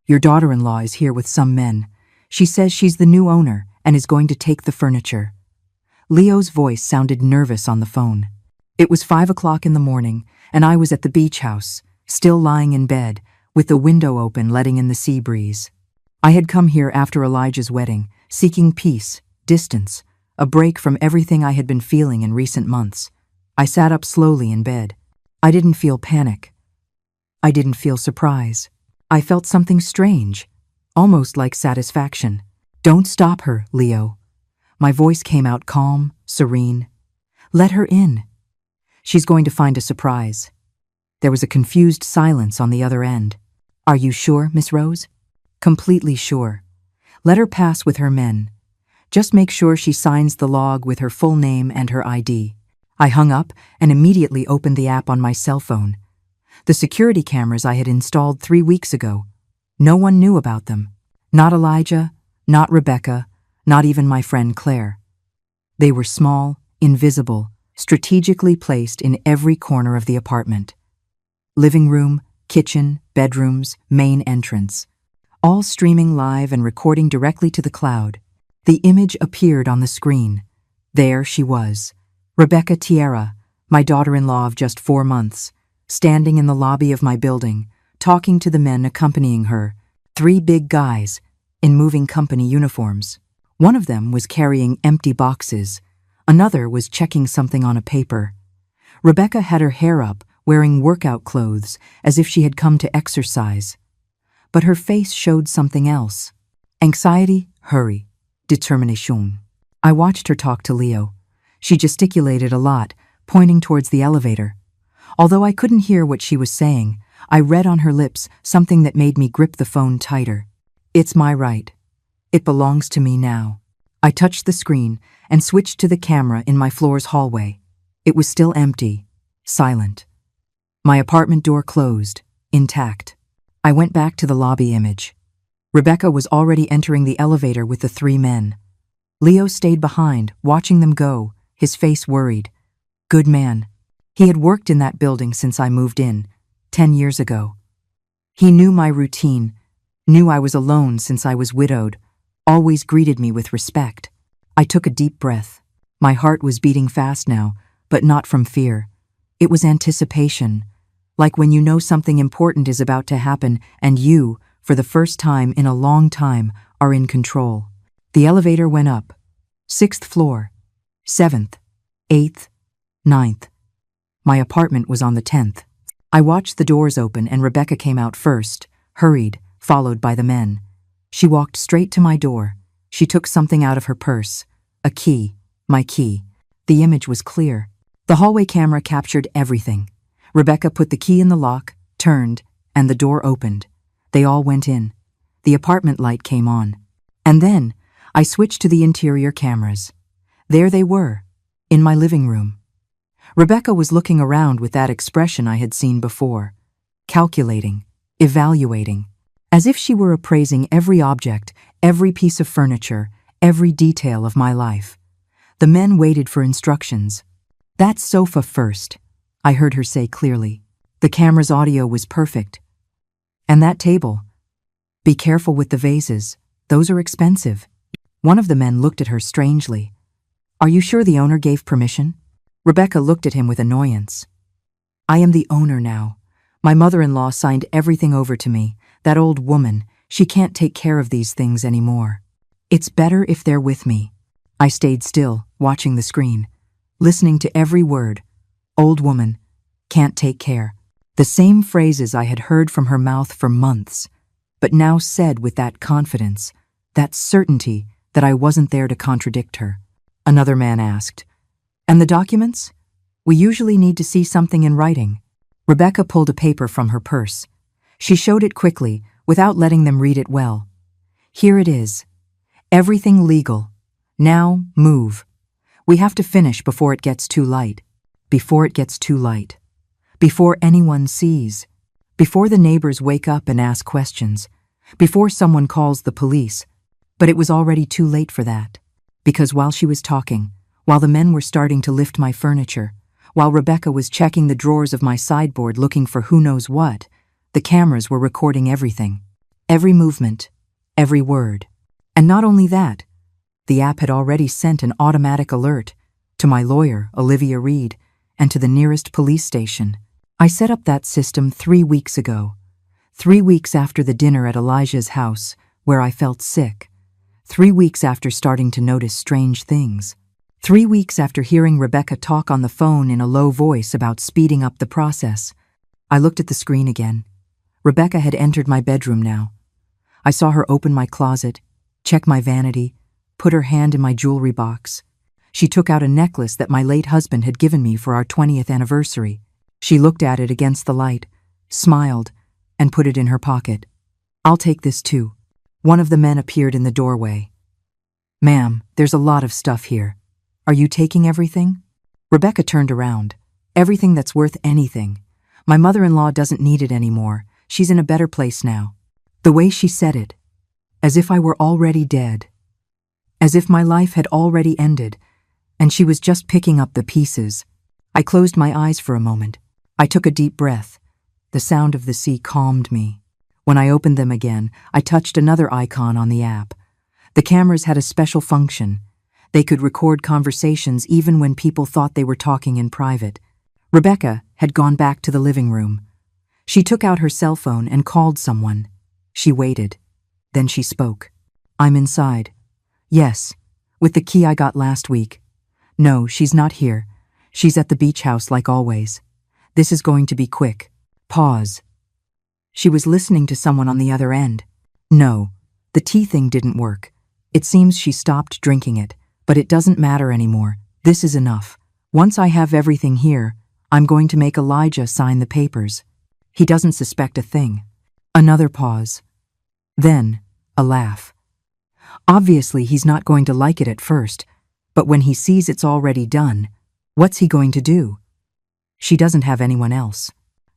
Your daughter-in-law is here with some men. She says she's the new owner and is going to take the furniture." Leo's voice sounded nervous on the phone. It was 5 o'clock in the morning, and I was at the beach house, still lying in bed, with the window open letting in the sea breeze. I had come here after Elijah's wedding, seeking peace, distance, a break from everything I had been feeling in recent months. I sat up slowly in bed. I didn't feel panic. I didn't feel surprise. I felt something strange, almost like satisfaction. "Don't stop her, Leo." My voice came out calm, serene. "Let her in. She's going to find a surprise." There was a confused silence on the other end. "Are you sure, Miss Rose?" "Completely sure. Let her pass with her men. Just make sure she signs the log with her full name and her ID." I hung up and immediately opened the app on my cell phone. The security cameras I had installed 3 weeks ago. No one knew about them. Not Elijah, not Rebecca, not even my friend Claire. They were small, invisible, strategically placed in every corner of the apartment. Living room, kitchen, bedrooms, main entrance. All streaming live and recording directly to the cloud. The image appeared on the screen. There she was, Rebecca Tierra, my daughter-in-law of just 4 months, standing in the lobby of my building, talking to the men accompanying her, 3 big guys in moving company uniforms. One of them was carrying empty boxes. Another was checking something on a paper. Rebecca had her hair up, wearing workout clothes, as if she had come to exercise. But her face showed something else. Anxiety, hurry, determination. I watched her talk to Leo. She gesticulated a lot, pointing towards the elevator. Although I couldn't hear what she was saying, I read on her lips something that made me grip the phone tighter. "It's my right. It belongs to me now." I touched the screen and switched to the camera in my floor's hallway. It was still empty, silent. My apartment door closed, intact. I went back to the lobby image. Rebecca was already entering the elevator with the 3 men. Leo stayed behind, watching them go, his face worried. Good man. He had worked in that building since I moved in, 10 years ago. He knew my routine, knew I was alone since I was widowed, always greeted me with respect. I took a deep breath. My heart was beating fast now, but not from fear. It was anticipation, like when you know something important is about to happen and you, for the first time in a long time, are in control. The elevator went up. 6th floor, 7th, 8th, 9th. My apartment was on the 10th. I watched the doors open and Rebecca came out first, hurried, followed by the men. She walked straight to my door. She took something out of her purse. A key. My key. The image was clear. The hallway camera captured everything. Rebecca put the key in the lock, turned, and the door opened. They all went in. The apartment light came on. And then, I switched to the interior cameras. There they were, in my living room. Rebecca was looking around with that expression I had seen before. Calculating, evaluating. As if she were appraising every object, every piece of furniture, every detail of my life. The men waited for instructions. "That sofa first," I heard her say clearly. The camera's audio was perfect. "And that table. Be careful with the vases. Those are expensive." One of the men looked at her strangely. "Are you sure the owner gave permission?" Rebecca looked at him with annoyance. "I am the owner now. My mother-in-law signed everything over to me. That old woman, she can't take care of these things anymore. It's better if they're with me." I stayed still, watching the screen, listening to every word. Old woman, can't take care. The same phrases I had heard from her mouth for months, but now said with that confidence, that certainty that I wasn't there to contradict her. Another man asked, "And the documents? We usually need to see something in writing." Rebecca pulled a paper from her purse. She showed it quickly, without letting them read it well. "Here it is. Everything legal. Now, move. We have to finish before it gets too light. Before it gets too light. Before anyone sees. Before the neighbors wake up and ask questions. Before someone calls the police." But it was already too late for that. Because while she was talking, while the men were starting to lift my furniture, while Rebecca was checking the drawers of my sideboard looking for who knows what, the cameras were recording everything. Every movement, every word. And not only that, the app had already sent an automatic alert to my lawyer, Olivia Reed, and to the nearest police station. I set up that system 3 weeks ago. 3 weeks after the dinner at Elijah's house, where I felt sick. 3 weeks after starting to notice strange things. 3 weeks after hearing Rebecca talk on the phone in a low voice about speeding up the process. I looked at the screen again. Rebecca had entered my bedroom now. I saw her open my closet, check my vanity, put her hand in my jewelry box. She took out a necklace that my late husband had given me for our 20th anniversary. She looked at it against the light, smiled, and put it in her pocket. "I'll take this too." One of the men appeared in the doorway. "Ma'am, there's a lot of stuff here. Are you taking everything?" Rebecca turned around. "Everything that's worth anything. My mother-in-law doesn't need it anymore. She's in a better place now." The way she said it, as if I were already dead. As if my life had already ended, and she was just picking up the pieces. I closed my eyes for a moment. I took a deep breath. The sound of the sea calmed me. When I opened them again, I touched another icon on the app. The cameras had a special function. They could record conversations even when people thought they were talking in private. Rebecca had gone back to the living room. She took out her cell phone and called someone. She waited. Then she spoke. "I'm inside." "Yes, with the key I got last week." "No, she's not here. She's at the beach house like always. This is going to be quick." Pause. She was listening to someone on the other end. "No, the tea thing didn't work. It seems she stopped drinking it, but it doesn't matter anymore. This is enough. Once I have everything here, I'm going to make Elijah sign the papers. He doesn't suspect a thing." Another pause. Then, a laugh. "Obviously, he's not going to like it at first, but when he sees it's already done, what's he going to do? She doesn't have anyone else.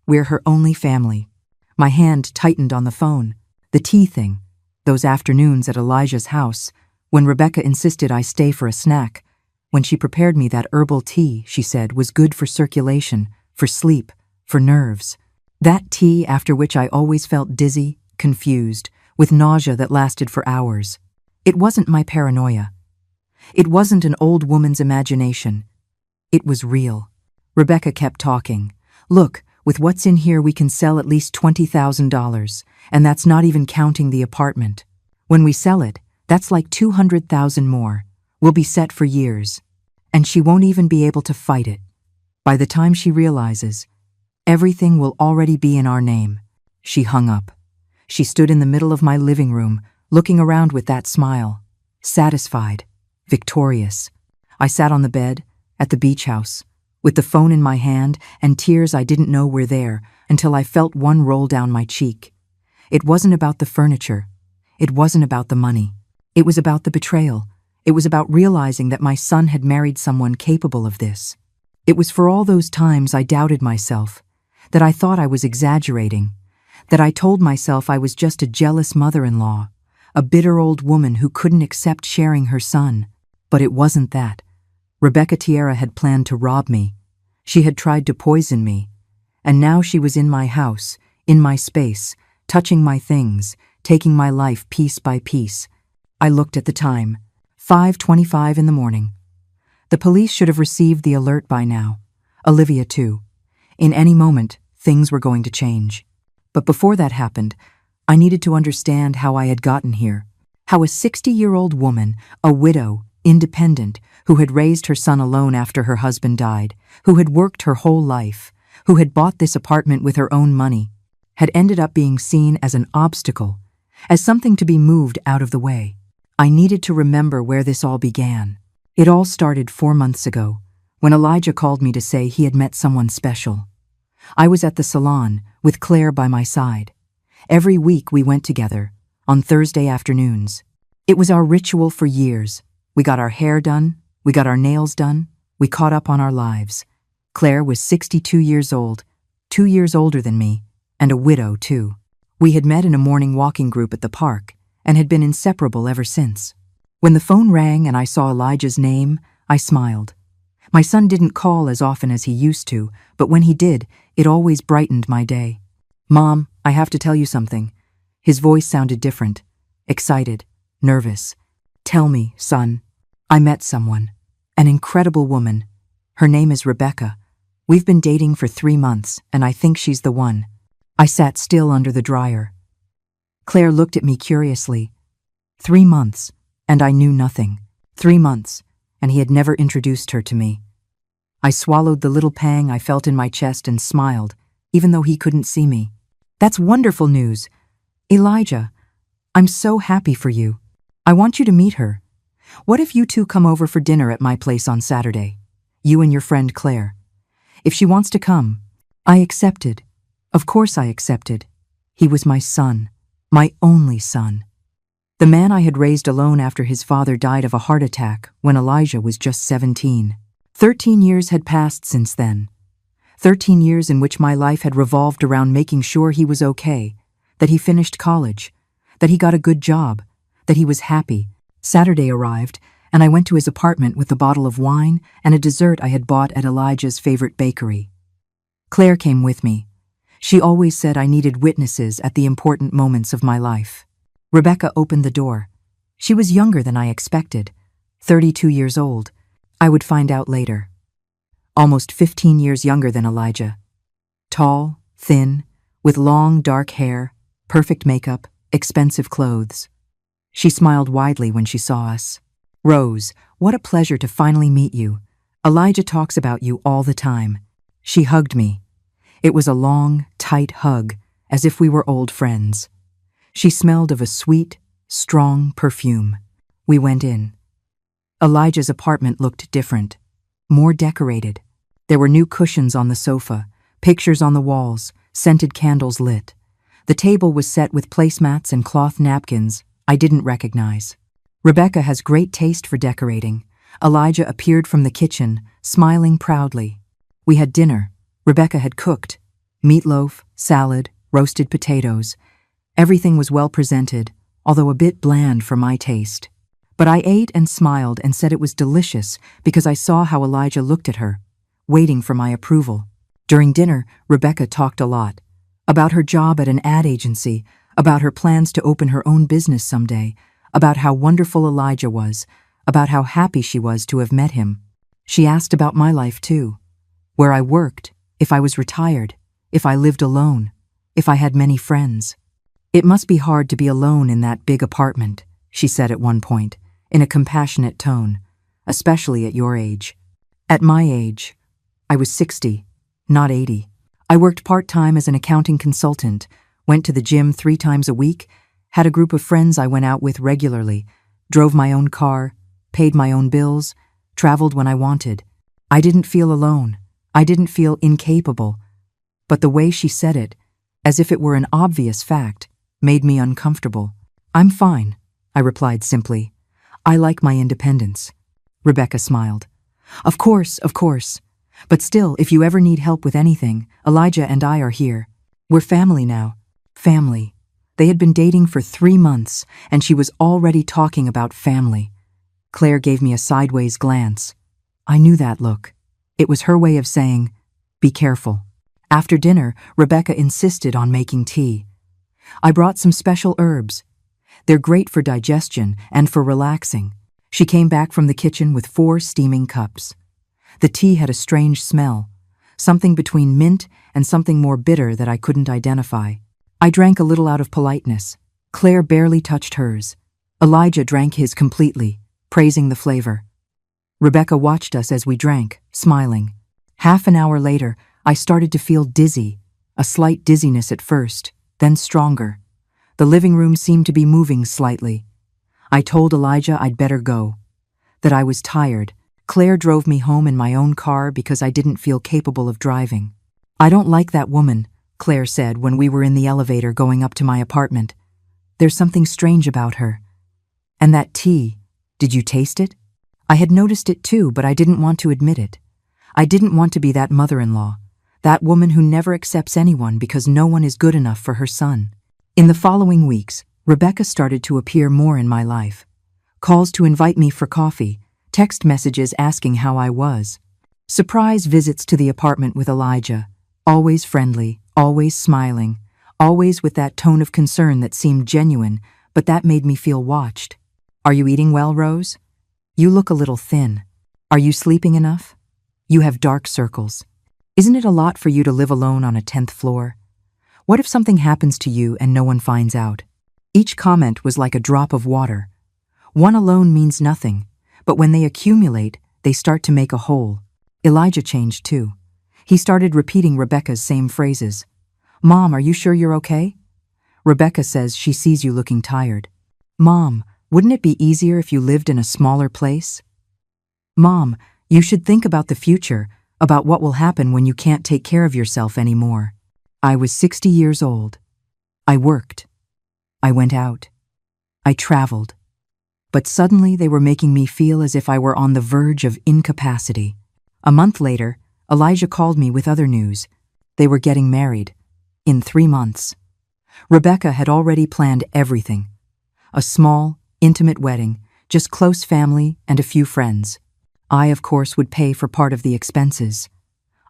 We're her only family." My hand tightened on the phone. The tea thing. Those afternoons at Elijah's house, when Rebecca insisted I stay for a snack, when she prepared me that herbal tea, she said, was good for circulation, for sleep, for nerves. That tea after which I always felt dizzy, confused, with nausea that lasted for hours. It wasn't my paranoia. It wasn't an old woman's imagination. It was real. Rebecca kept talking. "Look, with what's in here we can sell at least $20,000, and that's not even counting the apartment. When we sell it, that's like $200,000 more. We'll be set for years. And she won't even be able to fight it. By the time she realizes, everything will already be in our name." She hung up. She stood in the middle of my living room, looking around with that smile. Satisfied. Victorious. I sat on the bed, at the beach house, with the phone in my hand and tears I didn't know were there until I felt one roll down my cheek. It wasn't about the furniture. It wasn't about the money. It was about the betrayal. It was about realizing that my son had married someone capable of this. It was for all those times I doubted myself, that I thought I was exaggerating, that I told myself I was just a jealous mother-in-law, a bitter old woman who couldn't accept sharing her son. But it wasn't that. Rebecca Tierra had planned to rob me. She had tried to poison me. And now she was in my house, in my space, touching my things, taking my life piece by piece. I looked at the time. 5:25 in the morning. The police should have received the alert by now. Olivia too. In any moment, things were going to change. But before that happened, I needed to understand how I had gotten here. How a 60-year-old woman, a widow, independent, who had raised her son alone after her husband died, who had worked her whole life, who had bought this apartment with her own money, had ended up being seen as an obstacle, as something to be moved out of the way. I needed to remember where this all began. It all started 4 months ago, when Elijah called me to say he had met someone special. I was at the salon, with Claire by my side. Every week we went together, on Thursday afternoons. It was our ritual for years. We got our hair done, we got our nails done, we caught up on our lives. Claire was 62 years old, 2 years older than me, and a widow too. We had met in a morning walking group at the park, and had been inseparable ever since. When the phone rang and I saw Elijah's name, I smiled. My son didn't call as often as he used to, but when he did, it always brightened my day. "Mom, I have to tell you something." His voice sounded different, excited, nervous. "Tell me, son. I met someone. An incredible woman. Her name is Rebecca. We've been dating for 3 months, and I think she's the one." I sat still under the dryer. Claire looked at me curiously. 3 months, and I knew nothing. 3 months, and he had never introduced her to me. I swallowed the little pang I felt in my chest and smiled, even though he couldn't see me. "That's wonderful news. Elijah, I'm so happy for you. I want you to meet her. What if you two come over for dinner at my place on Saturday? You and your friend Claire. If she wants to come." I accepted. Of course I accepted. He was my son, my only son. The man I had raised alone after his father died of a heart attack when Elijah was just 17. 13 years had passed since then. 13 years in which my life had revolved around making sure he was okay, that he finished college, that he got a good job, that he was happy. Saturday arrived, and I went to his apartment with a bottle of wine and a dessert I had bought at Elijah's favorite bakery. Claire came with me. She always said I needed witnesses at the important moments of my life. Rebecca opened the door. She was younger than I expected, 32 years old. I would find out later. Almost 15 years younger than Elijah. Tall, thin, with long, dark hair, perfect makeup, expensive clothes. She smiled widely when she saw us. "Rose, what a pleasure to finally meet you. Elijah talks about you all the time." She hugged me. It was a long, tight hug, as if we were old friends. She smelled of a sweet, strong perfume. We went in. Elijah's apartment looked different, more decorated. There were new cushions on the sofa, pictures on the walls, scented candles lit. The table was set with placemats and cloth napkins I didn't recognize. Rebecca has great taste for decorating. Elijah appeared from the kitchen, smiling proudly. We had dinner. Rebecca had cooked. Meatloaf, salad, roasted potatoes. Everything was well presented, although a bit bland for my taste. But I ate and smiled and said it was delicious because I saw how Elijah looked at her, waiting for my approval. During dinner, Rebecca talked a lot. About her job at an ad agency, about her plans to open her own business someday, about how wonderful Elijah was, about how happy she was to have met him. She asked about my life too. Where I worked, if I was retired, if I lived alone, if I had many friends. "It must be hard to be alone in that big apartment," she said at one point, in a compassionate tone, "especially at your age." At my age, I was 60, not 80. I worked part-time as an accounting consultant, went to the gym 3 times a week, had a group of friends I went out with regularly, drove my own car, paid my own bills, traveled when I wanted. I didn't feel alone. I didn't feel incapable. But the way she said it, as if it were an obvious fact, made me uncomfortable. "I'm fine," I replied simply. "I like my independence." Rebecca smiled. Of course. But still, if you ever need help with anything, Elijah and I are here. We're family now. Family." They had been dating for 3 months, and she was already talking about family. Claire gave me a sideways glance. I knew that look. It was her way of saying, "Be careful." After dinner, Rebecca insisted on making tea. I brought some special herbs. They're great for digestion and for relaxing. She came back from the kitchen with 4 steaming cups. The tea had a strange smell, something between mint and something more bitter that I couldn't identify. I drank a little out of politeness. Claire barely touched hers. Elijah drank his completely, praising the flavor. Rebecca watched us as we drank, smiling. Half an hour later, I started to feel dizzy, a slight dizziness at first, then stronger. The living room seemed to be moving slightly. I told Elijah I'd better go, that I was tired. Claire drove me home in my own car because I didn't feel capable of driving. "I don't like that woman," Claire said when we were in the elevator going up to my apartment. "There's something strange about her. And that tea, did you taste it?" I had noticed it too, but I didn't want to admit it. I didn't want to be that mother-in-law, that woman who never accepts anyone because no one is good enough for her son. In the following weeks, Rebecca started to appear more in my life. Calls to invite me for coffee, text messages asking how I was. Surprise visits to the apartment with Elijah, always friendly, always smiling, always with that tone of concern that seemed genuine, but that made me feel watched. "Are you eating well, Rose? You look a little thin. Are you sleeping enough? You have dark circles. Isn't it a lot for you to live alone on a 10th floor? What if something happens to you and no one finds out?" Each comment was like a drop of water. One alone means nothing, but when they accumulate, they start to make a whole. Elijah changed too. He started repeating Rebecca's same phrases. "Mom, are you sure you're okay? Rebecca says she sees you looking tired. Mom, wouldn't it be easier if you lived in a smaller place? Mom, you should think about the future, about what will happen when you can't take care of yourself anymore." I was 60 years old. I worked. I went out. I traveled. But suddenly they were making me feel as if I were on the verge of incapacity. A month later, Elijah called me with other news. They were getting married. In 3 months. Rebecca had already planned everything. A small, intimate wedding, just close family and a few friends. I, of course, would pay for part of the expenses.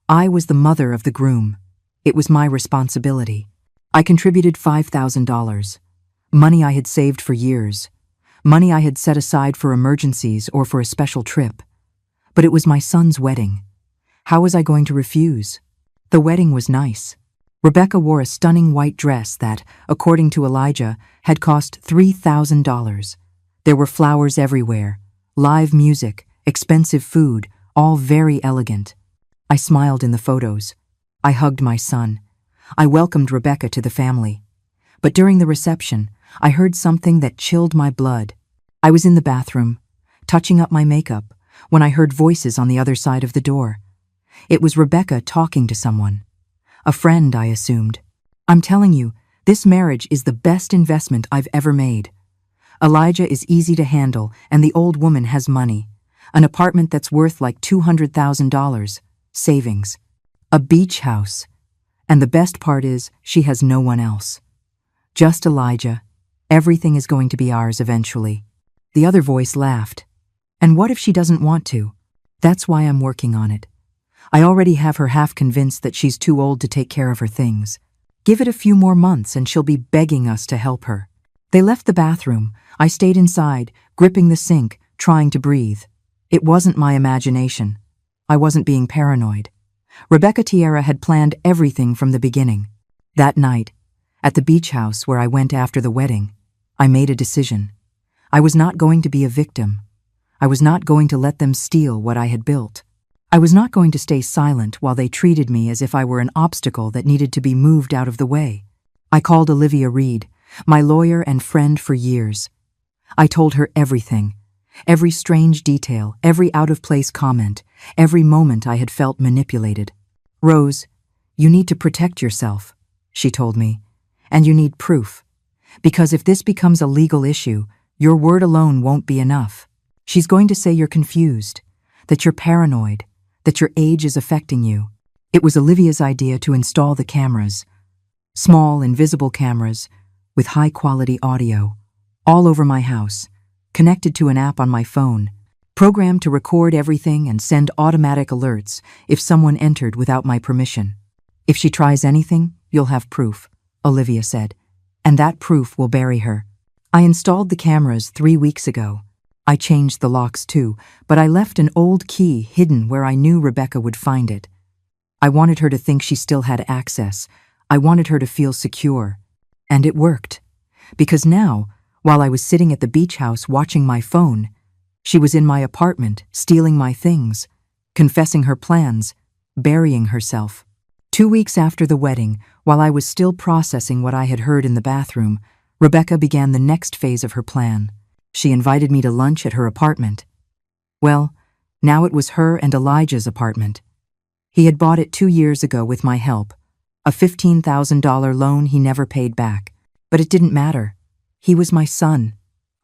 I was the mother of the groom. It was my responsibility. I contributed $5,000. Money I had saved for years. Money I had set aside for emergencies or for a special trip. But it was my son's wedding. How was I going to refuse? The wedding was nice. Rebecca wore a stunning white dress that, according to Elijah, had cost $3,000. There were flowers everywhere, live music, expensive food, all very elegant. I smiled in the photos. I hugged my son. I welcomed Rebecca to the family. But during the reception, I heard something that chilled my blood. I was in the bathroom, touching up my makeup, when I heard voices on the other side of the door. It was Rebecca talking to someone. A friend, I assumed. "I'm telling you, this marriage is the best investment I've ever made. Elijah is easy to handle, and the old woman has money. An apartment that's worth like $200,000. Savings. A beach house. And the best part is, she has no one else. Just Elijah. Everything is going to be ours eventually." The other voice laughed. "And what if she doesn't want to? That's why I'm working on it. I already have her half convinced that she's too old to take care of her things. Give it a few more months and she'll be begging us to help her." They left the bathroom. I stayed inside, gripping the sink, trying to breathe. It wasn't my imagination. I wasn't being paranoid. Rebecca Tierra had planned everything from the beginning. That night, at the beach house where I went after the wedding, I made a decision. I was not going to be a victim. I was not going to let them steal what I had built. I was not going to stay silent while they treated me as if I were an obstacle that needed to be moved out of the way. I called Olivia Reed, my lawyer and friend for years. I told her everything, every strange detail, every out-of-place comment, every moment I had felt manipulated. "Rose, you need to protect yourself," she told me, "and you need proof. Because if this becomes a legal issue, your word alone won't be enough. She's going to say you're confused, that you're paranoid, that your age is affecting you." It was Olivia's idea to install the cameras, small, invisible cameras with high-quality audio, all over my house, connected to an app on my phone, programmed to record everything and send automatic alerts if someone entered without my permission. "If she tries anything, you'll have proof," Olivia said, "and that proof will bury her." I installed the cameras 3 weeks ago. I changed the locks too, but I left an old key hidden where I knew Rebecca would find it. I wanted her to think she still had access. I wanted her to feel secure. And it worked. Because now, while I was sitting at the beach house watching my phone, she was in my apartment, stealing my things, confessing her plans, burying herself. 2 weeks after the wedding, while I was still processing what I had heard in the bathroom, Rebecca began the next phase of her plan. She invited me to lunch at her apartment. Well, now it was her and Elijah's apartment. He had bought it 2 years ago with my help, a $15,000 loan he never paid back. But it didn't matter. He was my son.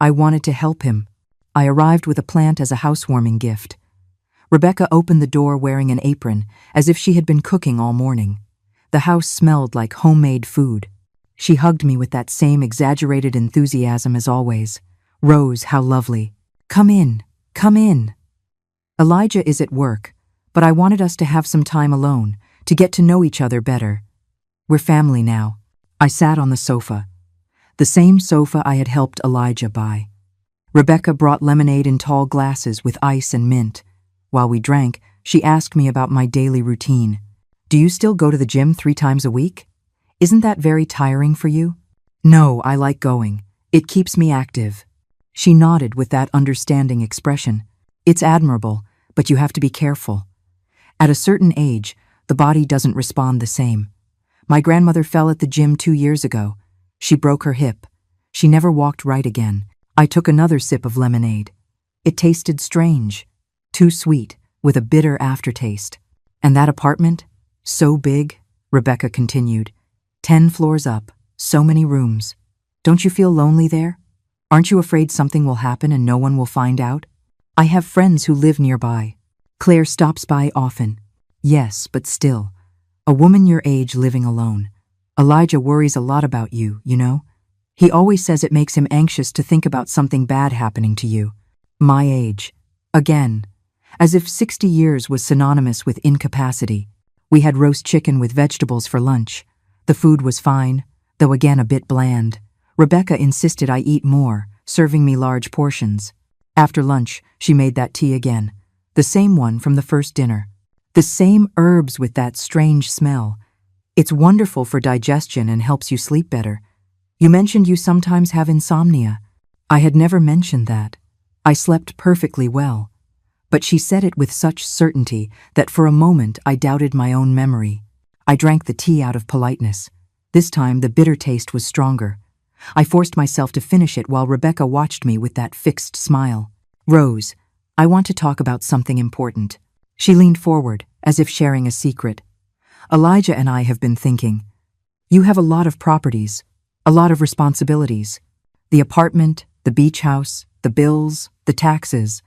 I wanted to help him. I arrived with a plant as a housewarming gift. Rebecca opened the door wearing an apron, as if she had been cooking all morning. The house smelled like homemade food. She hugged me with that same exaggerated enthusiasm as always. "Rose, how lovely. Come in, come in." Elijah is at work, but I wanted us to have some time alone, to get to know each other better. We're family now. I sat on the sofa, the same sofa I had helped Elijah buy. Rebecca brought lemonade in tall glasses with ice and mint. While we drank, she asked me about my daily routine. Do you still go to the gym 3 times a week? Isn't that very tiring for you? No, I like going. It keeps me active. She nodded with that understanding expression. It's admirable, but you have to be careful. At a certain age, the body doesn't respond the same. My grandmother fell at the gym 2 years ago. She broke her hip. She never walked right again. I took another sip of lemonade. It tasted strange, too sweet, with a bitter aftertaste. And that apartment? So big, Rebecca continued. 10 floors up, so many rooms. Don't you feel lonely there? Aren't you afraid something will happen and no one will find out? I have friends who live nearby. Claire stops by often. Yes, but still. A woman your age living alone. Elijah worries a lot about you, you know? He always says it makes him anxious to think about something bad happening to you. My age. Again. As if 60 years was synonymous with incapacity. We had roast chicken with vegetables for lunch. The food was fine, though again a bit bland. Rebecca insisted I eat more, serving me large portions. After lunch, she made that tea again. The same one from the first dinner. The same herbs with that strange smell. It's wonderful for digestion and helps you sleep better. You mentioned you sometimes have insomnia. I had never mentioned that. I slept perfectly well. But she said it with such certainty that for a moment I doubted my own memory. I drank the tea out of politeness. This time the bitter taste was stronger. I forced myself to finish it while Rebecca watched me with that fixed smile. Rose, I want to talk about something important. She leaned forward, as if sharing a secret. Elijah and I have been thinking. You have a lot of properties, a lot of responsibilities. The apartment, the beach house, the bills, the taxes.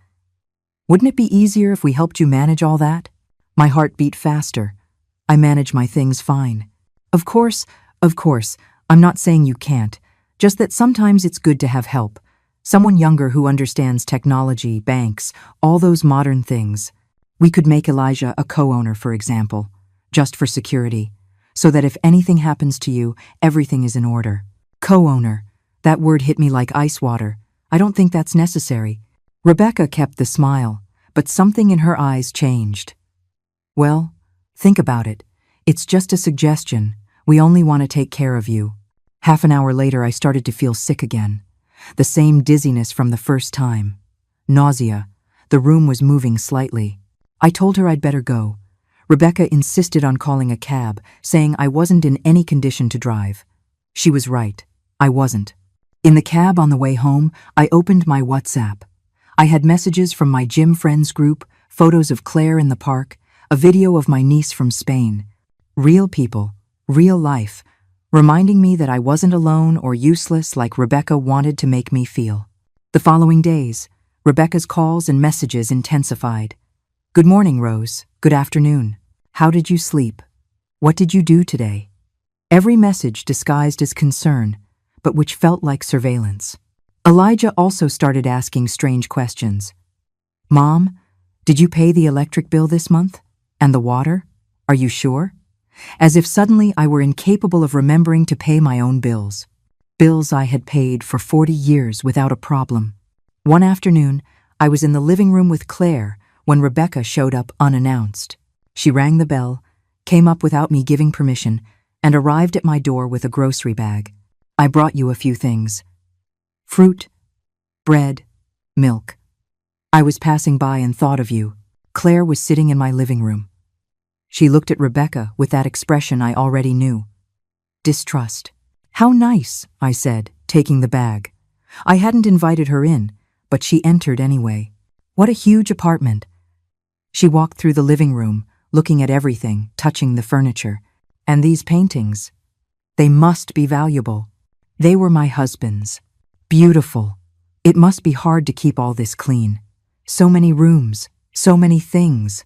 Wouldn't it be easier if we helped you manage all that? My heart beat faster. I manage my things fine. Of course, I'm not saying you can't, just that sometimes it's good to have help. Someone younger who understands technology, banks, all those modern things. We could make Elijah a co-owner, for example, just for security, so that if anything happens to you, everything is in order. Co-owner. That word hit me like ice water. I don't think that's necessary. Rebecca kept the smile, but something in her eyes changed. Well, think about it. It's just a suggestion. We only want to take care of you. Half an hour later, I started to feel sick again. The same dizziness from the first time. Nausea. The room was moving slightly. I told her I'd better go. Rebecca insisted on calling a cab, saying I wasn't in any condition to drive. She was right. I wasn't. In the cab on the way home, I opened my WhatsApp. I had messages from my gym friends group, photos of Claire in the park, a video of my niece from Spain. Real people, real life, reminding me that I wasn't alone or useless like Rebecca wanted to make me feel. The following days, Rebecca's calls and messages intensified. Good morning, Rose. Good afternoon. How did you sleep? What did you do today? Every message disguised as concern, but which felt like surveillance. Elijah also started asking strange questions. Mom, did you pay the electric bill this month? And the water? Are you sure? As if suddenly I were incapable of remembering to pay my own bills. Bills I had paid for 40 years without a problem. One afternoon, I was in the living room with Claire when Rebecca showed up unannounced. She rang the bell, came up without me giving permission, and arrived at my door with a grocery bag. I brought you a few things. Fruit, bread, milk. I was passing by and thought of you. Claire was sitting in my living room. She looked at Rebecca with that expression I already knew. Distrust. How nice, I said, taking the bag. I hadn't invited her in, but she entered anyway. What a huge apartment. She walked through the living room, looking at everything, touching the furniture. And these paintings, they must be valuable. They were my husband's. Beautiful. It must be hard to keep all this clean. So many rooms, so many things.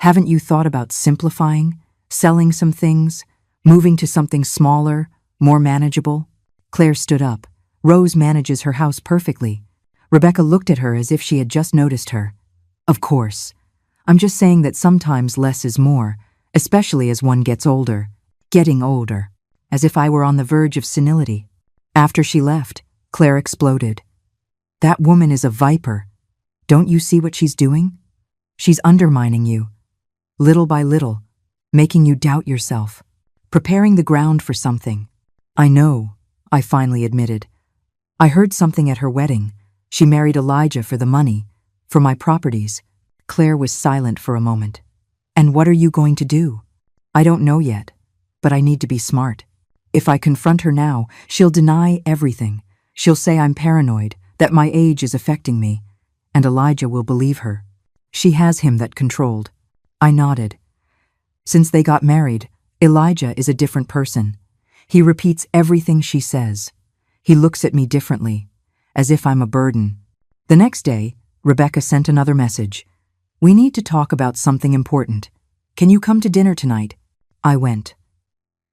Haven't you thought about simplifying, selling some things, moving to something smaller, more manageable? Claire stood up. Rose manages her house perfectly. Rebecca looked at her as if she had just noticed her. Of course. I'm just saying that sometimes less is more, especially as one gets older. Getting older. as if I were on the verge of senility. After she left, Claire exploded. That woman is a viper. Don't you see what she's doing? She's undermining you, little by little, making you doubt yourself, preparing the ground for something. I know, I finally admitted. I heard something at her wedding. She married Elijah for the money, for my properties. Claire was silent for a moment. And what are you going to do? I don't know yet, but I need to be smart. If I confront her now, she'll deny everything. She'll say I'm paranoid, that my age is affecting me, and Elijah will believe her. She has him that controlled. I nodded. Since they got married, Elijah is a different person. He repeats everything she says. He looks at me differently, as if I'm a burden. The next day, Rebecca sent another message. We need to talk about something important. Can you come to dinner tonight? I went.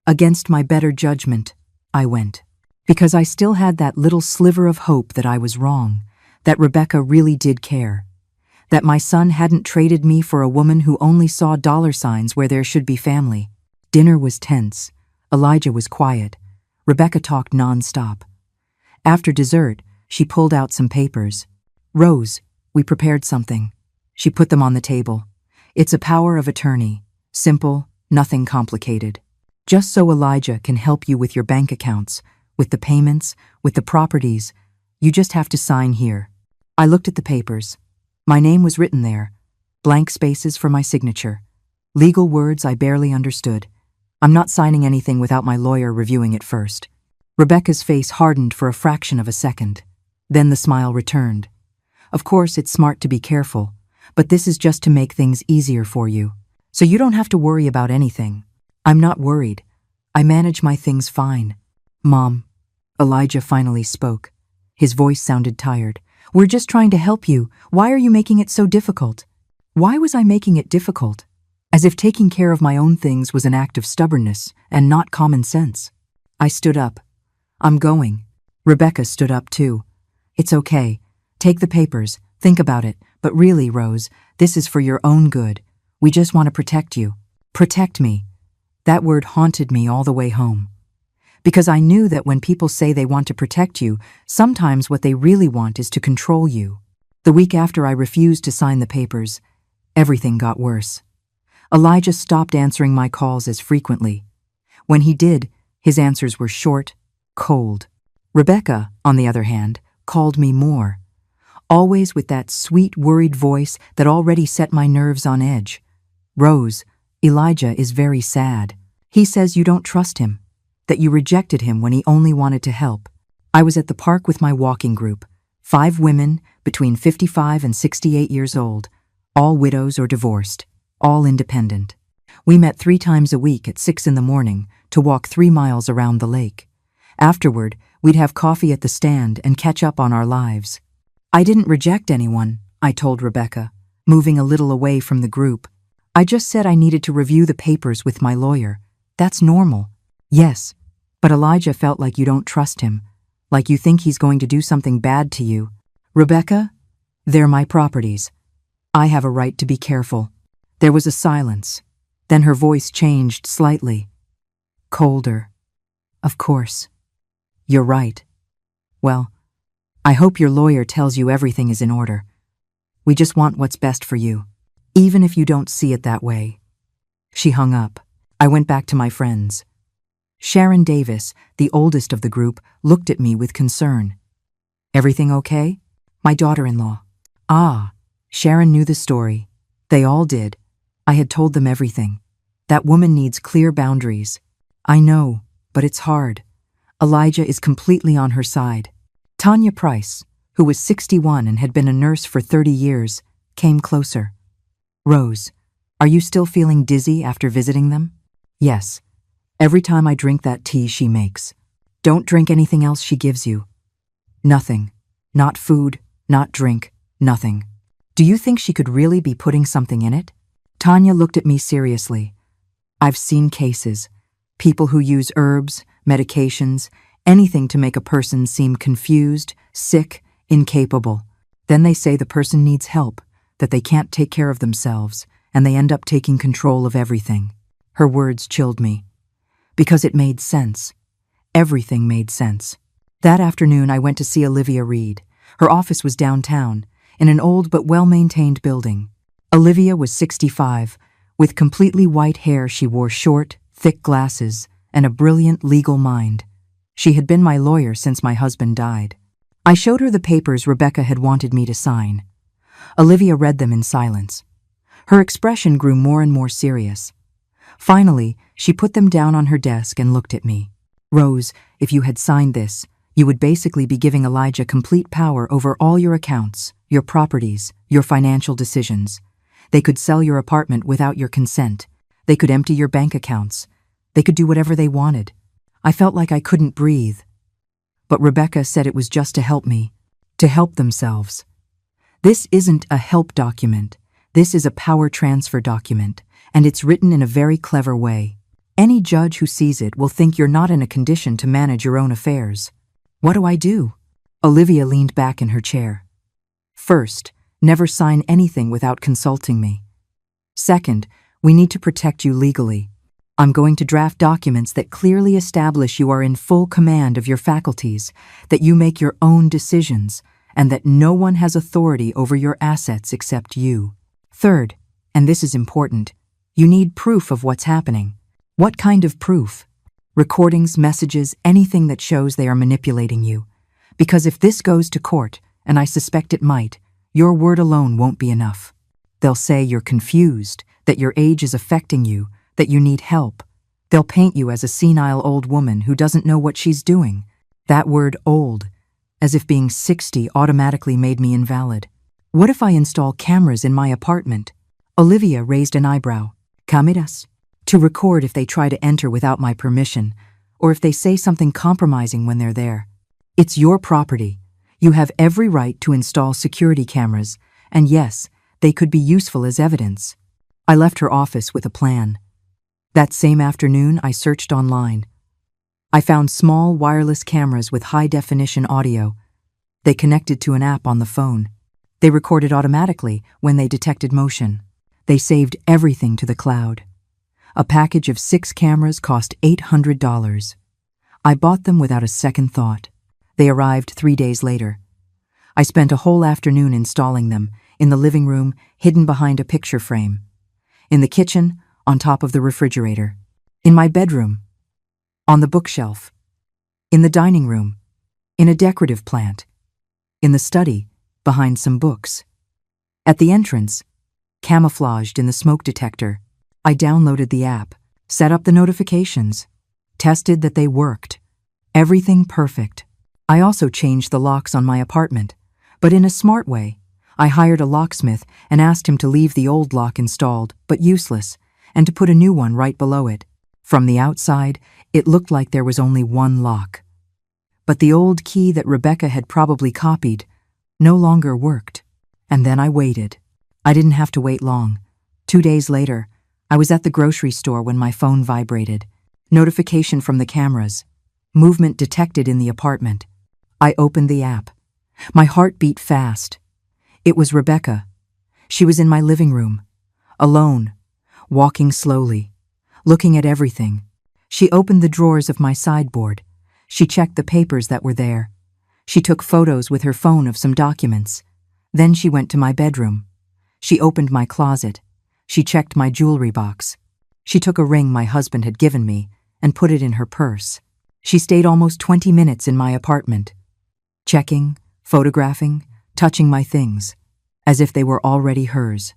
Against my better judgment, I went. Because I still had that little sliver of hope that I was wrong, that Rebecca really did care, that my son hadn't traded me for a woman who only saw dollar signs where there should be family. Dinner was tense. Elijah was quiet. Rebecca talked non-stop. After dessert, she pulled out some papers. Rose, we prepared something. She put them on the table. It's a power of attorney. Simple, nothing complicated. Just so Elijah can help you with your bank accounts, with the payments, with the properties. You just have to sign here. I looked at the papers. My name was written there. Blank spaces for my signature. Legal words I barely understood. I'm not signing anything without my lawyer reviewing it first. Rebecca's face hardened for a fraction of a second. Then the smile returned. Of course, it's smart to be careful, but this is just to make things easier for you. So you don't have to worry about anything. I'm not worried. I manage my things fine. Mom, Elijah finally spoke. His voice sounded tired. We're just trying to help you. Why are you making it so difficult? Why was I making it difficult? As if taking care of my own things was an act of stubbornness and not common sense. I stood up. I'm going. Rebecca stood up too. It's okay. Take the papers. Think about it. But really, Rose, this is for your own good. We just want to protect you. Protect me. That word haunted me all the way home. Because I knew that when people say they want to protect you, sometimes what they really want is to control you. The week after I refused to sign the papers, everything got worse. Elijah stopped answering my calls as frequently. When he did, his answers were short, cold. Rebecca, on the other hand, called me more. Always with that sweet, worried voice that already set my nerves on edge. Rose, Elijah is very sad. He says you don't trust him, that you rejected him when he only wanted to help. I was at the park with my walking group, 5 women between 55 and 68 years old, all widows or divorced, all independent. We met 3 times a week at 6 in the morning to walk 3 miles around the lake. Afterward, we'd have coffee at the stand and catch up on our lives. I didn't reject anyone, I told Rebecca, moving a little away from the group. I just said I needed to review the papers with my lawyer. That's normal. Yes, but Elijah felt like you don't trust him, like you think he's going to do something bad to you. Rebecca, they're my properties. I have a right to be careful. There was a silence. Then her voice changed slightly. Colder. Of course. You're right. Well, I hope your lawyer tells you everything is in order. We just want what's best for you, even if you don't see it that way. She hung up. I went back to my friends. Sharon Davis, the oldest of the group, looked at me with concern. Everything okay? My daughter-in-law. Ah, Sharon knew the story. They all did. I had told them everything. That woman needs clear boundaries. I know, but it's hard. Elijah is completely on her side. Tanya Price, who was 61 and had been a nurse for 30 years, came closer. Rose, are you still feeling dizzy after visiting them? Yes. Every time I drink that tea she makes. Don't drink anything else she gives you. Nothing. Not food, not drink, nothing. Do you think she could really be putting something in it? Tanya looked at me seriously. I've seen cases. People who use herbs, medications, anything to make a person seem confused, sick, incapable. Then they say the person needs help, that they can't take care of themselves, and they end up taking control of everything. Her words chilled me. because it made sense. Everything made sense. That afternoon, I went to see Olivia Reed. Her office was downtown, in an old but well-maintained building. Olivia was 65. With completely white hair, she wore short, thick glasses and a brilliant legal mind. She had been my lawyer since my husband died. I showed her the papers Rebecca had wanted me to sign. Olivia read them in silence. Her expression grew more and more serious. Finally, she put them down on her desk and looked at me. "Rose, if you had signed this, you would basically be giving Elijah complete power over all your accounts, your properties, your financial decisions. They could sell your apartment without your consent. They could empty your bank accounts. They could do whatever they wanted." I felt like I couldn't breathe. But Rebecca said it was just to help me, to help themselves. This isn't a help document. This is a power transfer document, and it's written in a very clever way. Any judge who sees it will think you're not in a condition to manage your own affairs. What do I do? Olivia leaned back in her chair. First, never sign anything without consulting me. Second, we need to protect you legally. I'm going to draft documents that clearly establish you are in full command of your faculties, that you make your own decisions, and that no one has authority over your assets except you. Third, and this is important, you need proof of what's happening. What kind of proof? Recordings, messages, anything that shows they are manipulating you. Because if this goes to court, and I suspect it might, your word alone won't be enough. They'll say you're confused, that your age is affecting you, that you need help. They'll paint you as a senile old woman who doesn't know what she's doing. That word old, as if being 60 automatically made me invalid. What if I install cameras in my apartment? Olivia raised an eyebrow. Cameras? To record if they try to enter without my permission, or if they say something compromising when they're there. It's your property. You have every right to install security cameras, and yes, they could be useful as evidence. I left her office with a plan. That same afternoon, I searched online. I found small wireless cameras with high-definition audio. They connected to an app on the phone. They recorded automatically when they detected motion. They saved everything to the cloud. A package of 6 cameras cost $800. I bought them without a second thought. They arrived 3 days later. I spent a whole afternoon installing them, in the living room, hidden behind a picture frame. In the kitchen, on top of the refrigerator. In my bedroom. On the bookshelf. In the dining room. In a decorative plant. In the study, behind some books. At the entrance, camouflaged in the smoke detector, I downloaded the app, set up the notifications, tested that they worked. Everything perfect. I also changed the locks on my apartment, but in a smart way. I hired a locksmith and asked him to leave the old lock installed, but useless, and to put a new one right below it. From the outside, it looked like there was only one lock. But the old key that Rebecca had probably copied no longer worked. And then I waited. I didn't have to wait long. 2 days later, I was at the grocery store when my phone vibrated. Notification from the cameras. Movement detected in the apartment. I opened the app. My heart beat fast. It was Rebecca. She was in my living room, alone, walking slowly, looking at everything. She opened the drawers of my sideboard. She checked the papers that were there. She took photos with her phone of some documents. Then she went to my bedroom. She opened my closet. She checked my jewelry box. She took a ring my husband had given me and put it in her purse. She stayed almost 20 minutes in my apartment, checking, photographing, touching my things, as if they were already hers.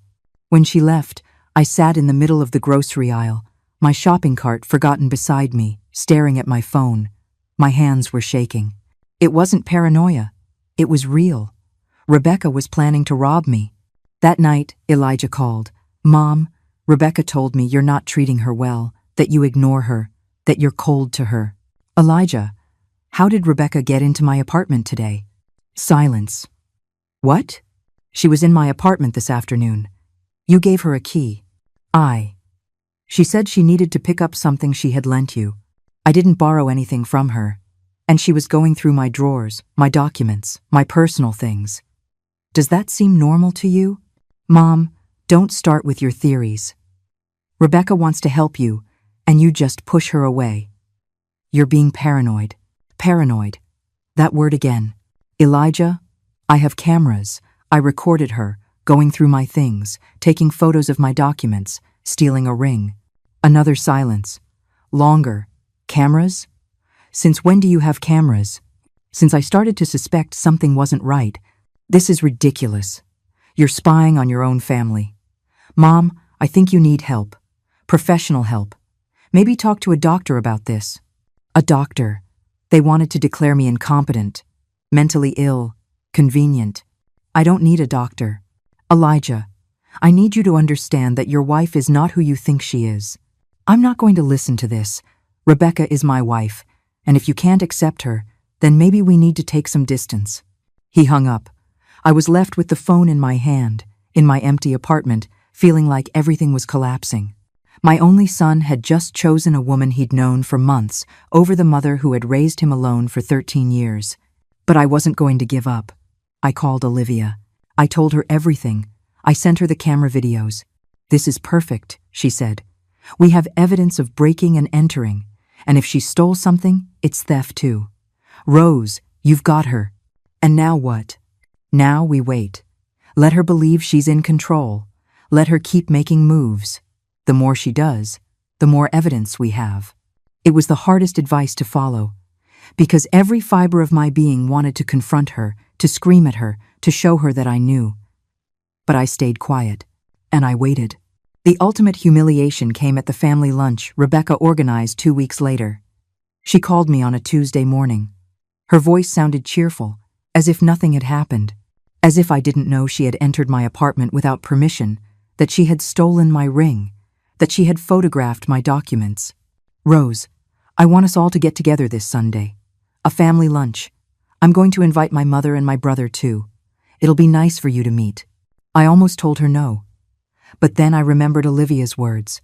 When she left, I sat in the middle of the grocery aisle, my shopping cart forgotten beside me, staring at my phone. My hands were shaking. It wasn't paranoia. It was real. Rebecca was planning to rob me. That night, Elijah called. "Mom, Rebecca told me you're not treating her well, that you ignore her, that you're cold to her." "Elijah, how did Rebecca get into my apartment today?" Silence. "What?" "She was in my apartment this afternoon. You gave her a key." She said she needed to pick up something she had lent you. I didn't borrow anything from her. And she was going through my drawers, my documents, my personal things. Does that seem normal to you? Mom, don't start with your theories. Rebecca wants to help you, and you just push her away. You're being paranoid. Paranoid. That word again. Elijah, I have cameras. I recorded her, going through my things, taking photos of my documents, stealing a ring. Another silence. Longer. Cameras? Since when do you have cameras? Since I started to suspect something wasn't right. This is ridiculous. You're spying on your own family. Mom, I think you need help. Professional help. Maybe talk to a doctor about this. A doctor. They wanted to declare me incompetent, mentally ill, convenient. I don't need a doctor. Elijah, I need you to understand that your wife is not who you think she is. I'm not going to listen to this. Rebecca is my wife, and if you can't accept her, then maybe we need to take some distance. He hung up. I was left with the phone in my hand, in my empty apartment, feeling like everything was collapsing. My only son had just chosen a woman he'd known for months over the mother who had raised him alone for 13 years. But I wasn't going to give up. I called Olivia. I told her everything. I sent her the camera videos. This is perfect, she said. We have evidence of breaking and entering, and if she stole something, it's theft too. Rose, you've got her. And now what? Now we wait. Let her believe she's in control. Let her keep making moves. The more she does, the more evidence we have. It was the hardest advice to follow, because every fiber of my being wanted to confront her, to scream at her, to show her that I knew. But I stayed quiet, and I waited. The ultimate humiliation came at the family lunch Rebecca organized 2 weeks later. She called me on a Tuesday morning. Her voice sounded cheerful, as if nothing had happened, as if I didn't know she had entered my apartment without permission, that she had stolen my ring, that she had photographed my documents. Rose, I want us all to get together this Sunday. A family lunch. I'm going to invite my mother and my brother too. It'll be nice for you to meet. I almost told her no. But then I remembered Olivia's words.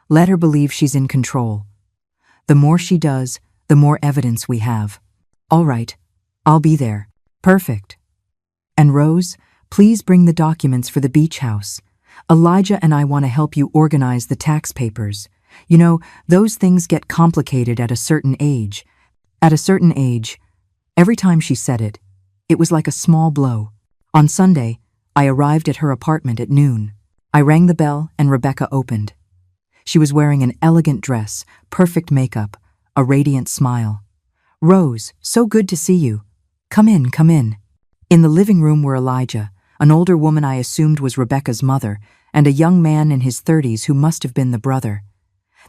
Let her believe she's in control. The more she does, the more evidence we have. All right, I'll be there. Perfect. And Rose, please bring the documents for the beach house. Elijah and I want to help you organize the tax papers. You know, those things get complicated at a certain age. At a certain age. Every time she said it, it was like a small blow. On Sunday, I arrived at her apartment at noon. I rang the bell and Rebecca opened. She was wearing an elegant dress, perfect makeup, a radiant smile. Rose, so good to see you. Come in, come in. In the living room were Elijah, an older woman I assumed was Rebecca's mother, and a young man in his 30s who must have been the brother.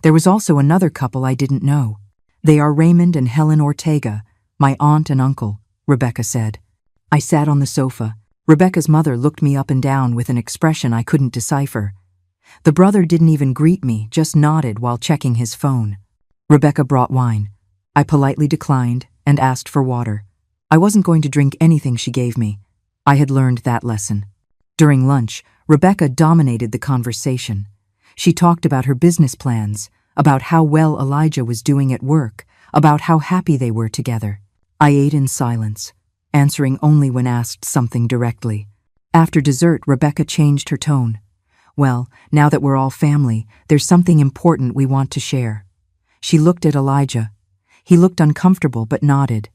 There was also another couple I didn't know. They are Raymond and Helen Ortega, my aunt and uncle, Rebecca said. I sat on the sofa. Rebecca's mother looked me up and down with an expression I couldn't decipher. The brother didn't even greet me, just nodded while checking his phone. Rebecca brought wine. I politely declined and asked for water. I wasn't going to drink anything she gave me. I had learned that lesson. During lunch, Rebecca dominated the conversation. She talked about her business plans, about how well Elijah was doing at work, about how happy they were together. I ate in silence, answering only when asked something directly. After dessert, Rebecca changed her tone. Well, now that we're all family, there's something important we want to share. She looked at Elijah. He looked uncomfortable but nodded.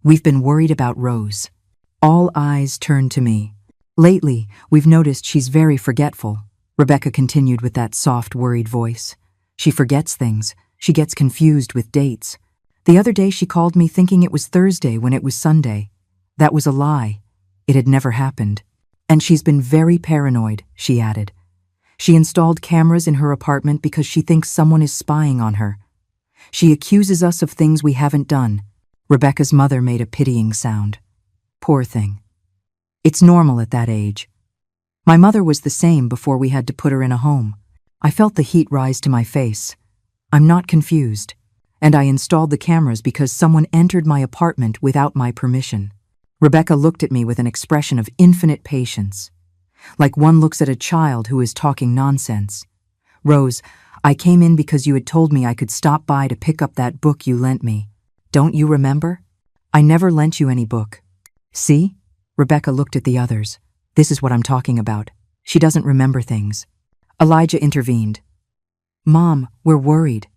We've been worried about Rose. All eyes turned to me. Lately, we've noticed she's very forgetful, Rebecca continued with that soft, worried voice. She forgets things. She gets confused with dates. The other day she called me thinking it was Thursday when it was Sunday. That was a lie. It had never happened. And she's been very paranoid, she added. She installed cameras in her apartment because she thinks someone is spying on her. She accuses us of things we haven't done. Rebecca's mother made a pitying sound. Poor thing. It's normal at that age. My mother was the same before we had to put her in a home. I felt the heat rise to my face. I'm not confused. And I installed the cameras because someone entered my apartment without my permission. Rebecca looked at me with an expression of infinite patience, like one looks at a child who is talking nonsense. Rose, I came in because you had told me I could stop by to pick up that book you lent me. Don't you remember? I never lent you any book. See? Rebecca looked at the others. This is what I'm talking about. She doesn't remember things. Elijah intervened. Mom, we're worried.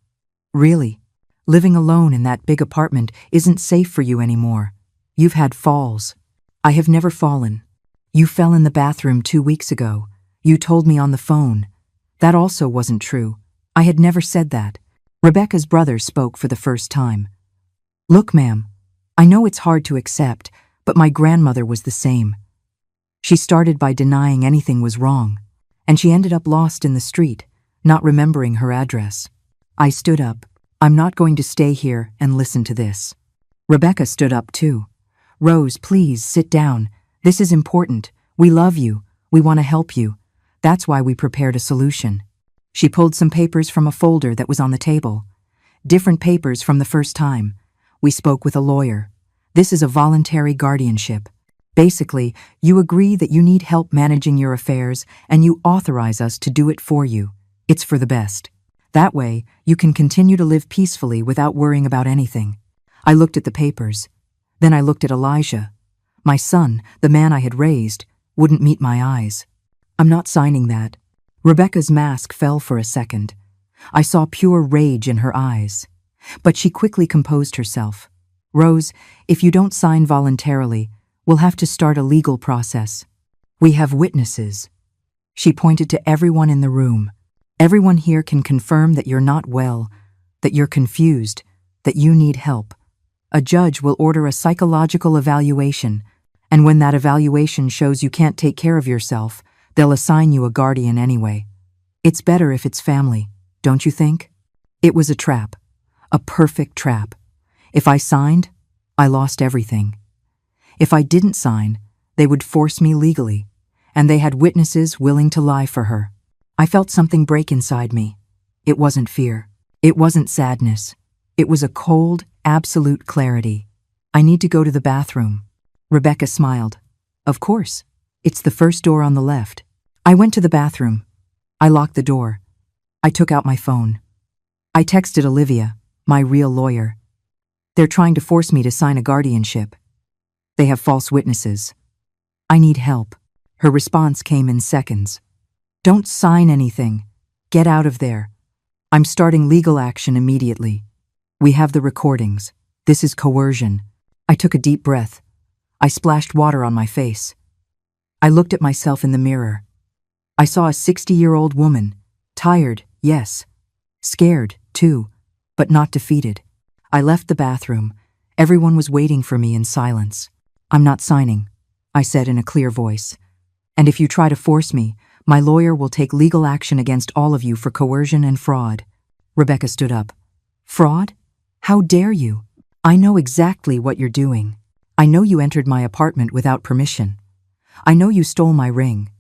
Really? Living alone in that big apartment isn't safe for you anymore. You've had falls. I have never fallen. You fell in the bathroom 2 weeks ago. You told me on the phone. That also wasn't true. I had never said that. Rebecca's brother spoke for the first time. Look, ma'am, I know it's hard to accept, but my grandmother was the same. She started by denying anything was wrong, and she ended up lost in the street, not remembering her address. I stood up. I'm not going to stay here and listen to this. Rebecca stood up too. Rose, please sit down. This is important. We love you. We want to help you. That's why we prepared a solution. She pulled some papers from a folder that was on the table. Different papers from the first time. We spoke with a lawyer. This is a voluntary guardianship. Basically, you agree that you need help managing your affairs and you authorize us to do it for you. It's for the best. That way, you can continue to live peacefully without worrying about anything. I looked at the papers. Then I looked at Elijah. My son, the man I had raised, wouldn't meet my eyes. I'm not signing that. Rebecca's mask fell for a second. I saw pure rage in her eyes. But she quickly composed herself. Rose, if you don't sign voluntarily, we'll have to start a legal process. We have witnesses. She pointed to everyone in the room. Everyone here can confirm that you're not well, that you're confused, that you need help. A judge will order a psychological evaluation, and when that evaluation shows you can't take care of yourself, they'll assign you a guardian anyway. It's better if it's family, don't you think? It was a trap. A perfect trap. If I signed, I lost everything. If I didn't sign, they would force me legally, and they had witnesses willing to lie for her. I felt something break inside me. It wasn't fear. It wasn't sadness. It was a cold, absolute clarity. I need to go to the bathroom. Rebecca smiled. Of course. It's the first door on the left. I went to the bathroom. I locked the door. I took out my phone. I texted Olivia, my real lawyer. They're trying to force me to sign a guardianship. They have false witnesses. I need help. Her response came in seconds. Don't sign anything. Get out of there. I'm starting legal action immediately. We have the recordings. This is coercion. I took a deep breath. I splashed water on my face. I looked at myself in the mirror. I saw a 60-year-old woman. Tired, yes. Scared, too, but not defeated. I left the bathroom. Everyone was waiting for me in silence. I'm not signing, I said in a clear voice. And if you try to force me, my lawyer will take legal action against all of you for coercion and fraud. Rebecca stood up. Fraud? How dare you? I know exactly what you're doing. I know you entered my apartment without permission. I know you stole my ring.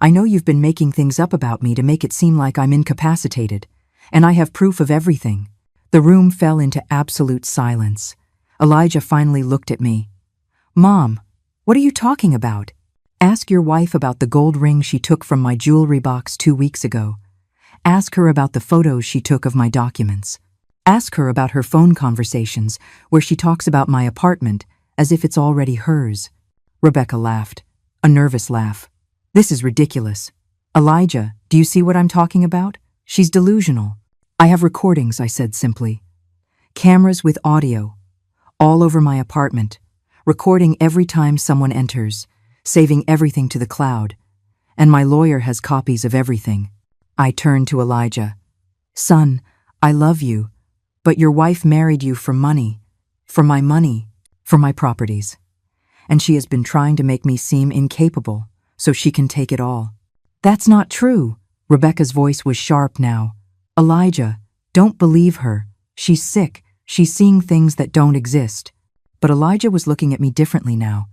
I know you've been making things up about me to make it seem like I'm incapacitated. And I have proof of everything. The room fell into absolute silence. Elijah finally looked at me. Mom, what are you talking about? Ask your wife about the gold ring she took from my jewelry box 2 weeks ago. Ask her about the photos she took of my documents. Ask her about her phone conversations where she talks about my apartment as if it's already hers. Rebecca laughed, a nervous laugh. This is ridiculous. Elijah, do you see what I'm talking about? She's delusional. I have recordings, I said simply. Cameras with audio, all over my apartment, recording every time someone enters, saving everything to the cloud. And my lawyer has copies of everything. I turned to Elijah. Son, I love you, but your wife married you for money, for my properties. And she has been trying to make me seem incapable so she can take it all. That's not true. Rebecca's voice was sharp now. Elijah, don't believe her. She's sick. She's seeing things that don't exist. But Elijah was looking at me differently now,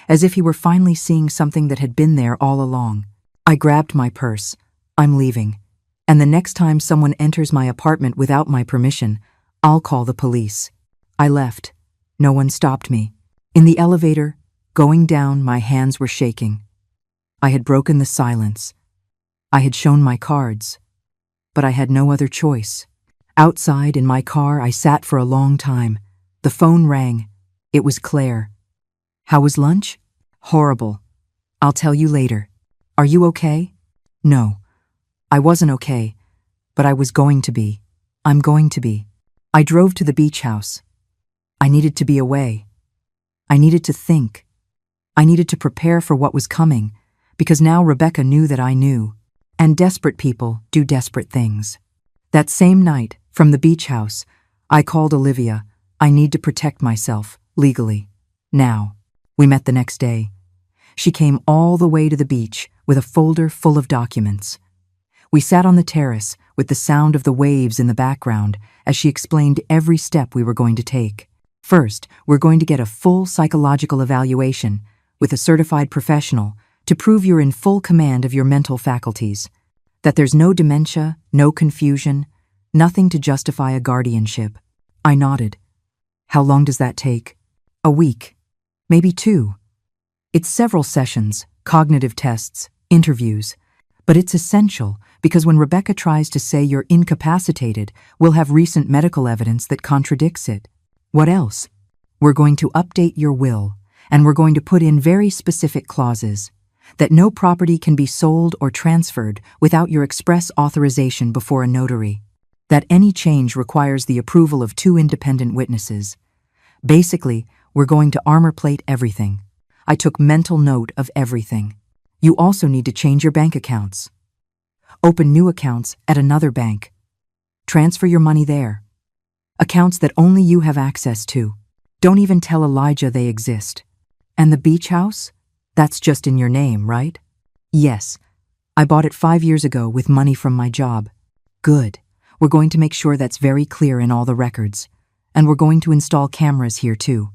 as if he were finally seeing something that had been there all along. I grabbed my purse. I'm leaving. And the next time someone enters my apartment without my permission, I'll call the police. I left. No one stopped me. In the elevator, going down, my hands were shaking. I had broken the silence. I had shown my cards. But I had no other choice. Outside, in my car, I sat for a long time. The phone rang. It was Claire. How was lunch? Horrible. I'll tell you later. Are you okay? No. I wasn't okay, but I was going to be. I'm going to be. I drove to the beach house. I needed to be away. I needed to think. I needed to prepare for what was coming, because now Rebecca knew that I knew. And desperate people do desperate things. That same night, from the beach house, I called Olivia. I need to protect myself, legally. Now. We met the next day. She came all the way to the beach with a folder full of documents. We sat on the terrace with the sound of the waves in the background as she explained every step we were going to take. First, we're going to get a full psychological evaluation with a certified professional to prove you're in full command of your mental faculties, that there's no dementia, no confusion, nothing to justify a guardianship. I nodded. How long does that take? A week. Maybe 2. It's several sessions, cognitive tests, interviews. But it's essential because when Rebecca tries to say you're incapacitated, we'll have recent medical evidence that contradicts it. What else? We're going to update your will, and we're going to put in very specific clauses that no property can be sold or transferred without your express authorization before a notary, that any change requires the approval of 2 independent witnesses. Basically, we're going to armor plate everything. I took mental note of everything. You also need to change your bank accounts. Open new accounts at another bank. Transfer your money there. Accounts that only you have access to. Don't even tell Elijah they exist. And the beach house? That's just in your name, right? Yes. I bought it 5 years ago with money from my job. Good. We're going to make sure that's very clear in all the records. And we're going to install cameras here too.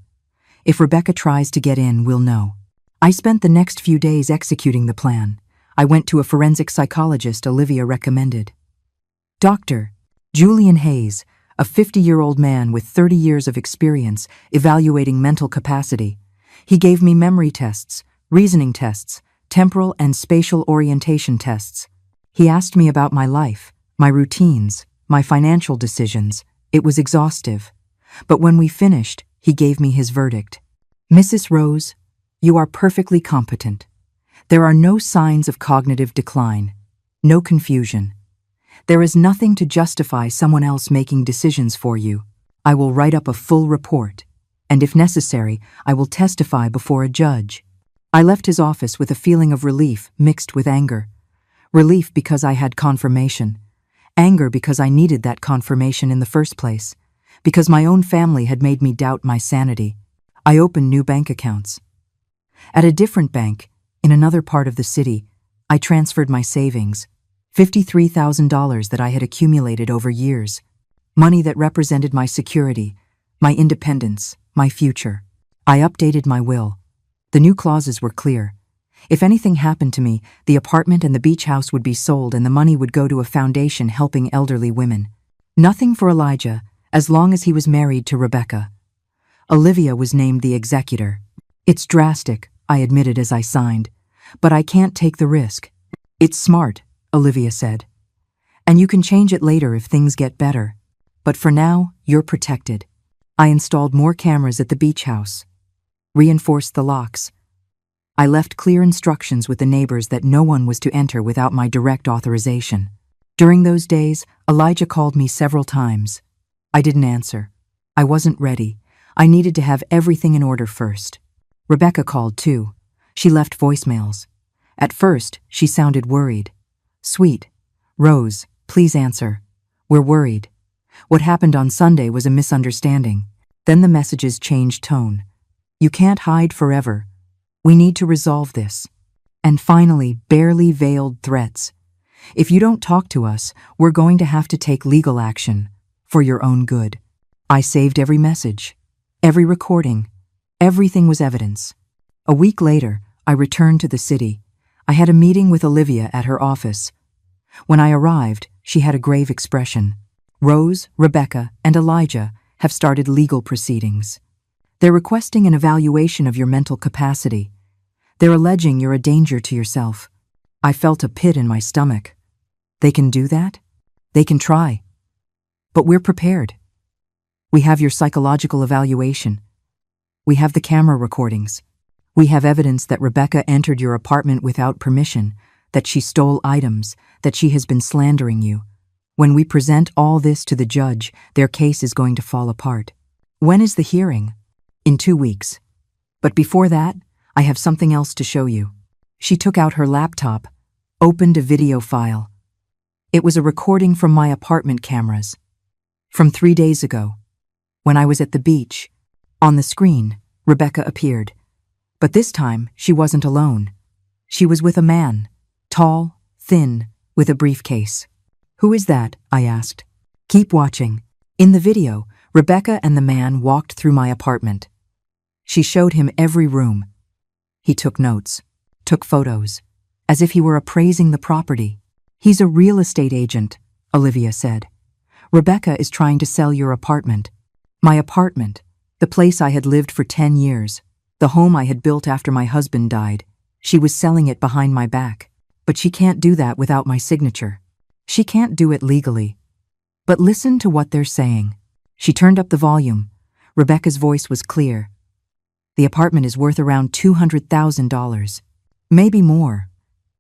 If Rebecca tries to get in, we'll know. I spent the next few days executing the plan. I went to a forensic psychologist Olivia recommended. Dr. Julian Hayes, a 50-year-old man with 30 years of experience evaluating mental capacity. He gave me memory tests, reasoning tests, temporal and spatial orientation tests. He asked me about my life, my routines, my financial decisions. It was exhaustive. But when we finished, he gave me his verdict. Mrs. Rose, you are perfectly competent. There are no signs of cognitive decline, no confusion. There is nothing to justify someone else making decisions for you. I will write up a full report, and if necessary, I will testify before a judge. I left his office with a feeling of relief mixed with anger. Relief because I had confirmation. Anger because I needed that confirmation in the first place. Because my own family had made me doubt my sanity. I opened new bank accounts. At a different bank, in another part of the city, I transferred my savings, $53,000 that I had accumulated over years, money that represented my security, my independence, my future. I updated my will. The new clauses were clear. If anything happened to me, the apartment and the beach house would be sold and the money would go to a foundation helping elderly women. Nothing for Elijah, as long as he was married to Rebecca. Olivia was named the executor. It's drastic, I admitted as I signed, but I can't take the risk. It's smart, Olivia said. And you can change it later if things get better. But for now, you're protected. I installed more cameras at the beach house. Reinforced the locks. I left clear instructions with the neighbors that no one was to enter without my direct authorization. During those days, Elijah called me several times. I didn't answer. I wasn't ready. I needed to have everything in order first. Rebecca called too. She left voicemails. At first, she sounded worried. Sweet. Rose, please answer. We're worried. What happened on Sunday was a misunderstanding. Then the messages changed tone. You can't hide forever. We need to resolve this. And finally, barely veiled threats. If you don't talk to us, we're going to have to take legal action. For your own good. I saved every message, every recording. Everything was evidence. A week later, I returned to the city. I had a meeting with Olivia at her office. When I arrived, she had a grave expression. Rose, Rebecca, and Elijah have started legal proceedings. They're requesting an evaluation of your mental capacity. They're alleging you're a danger to yourself. I felt a pit in my stomach. They can do that? They can try. But we're prepared. We have your psychological evaluation. We have the camera recordings. We have evidence that Rebecca entered your apartment without permission, that she stole items, that she has been slandering you. When we present all this to the judge, their case is going to fall apart. When is the hearing? In 2 weeks. But before that, I have something else to show you. She took out her laptop, opened a video file. It was a recording from my apartment cameras. From 3 days ago, when I was at the beach. On the screen, Rebecca appeared. But this time, she wasn't alone. She was with a man, tall, thin, with a briefcase. "Who is that?" I asked. "Keep watching." In the video, Rebecca and the man walked through my apartment. She showed him every room. He took notes, took photos, as if he were appraising the property. "He's a real estate agent," Olivia said. "Rebecca is trying to sell your apartment." My apartment, the place I had lived for 10 years, the home I had built after my husband died. She was selling it behind my back. But she can't do that without my signature. She can't do it legally. But listen to what they're saying. She turned up the volume. Rebecca's voice was clear. "The apartment is worth around $200,000. Maybe more.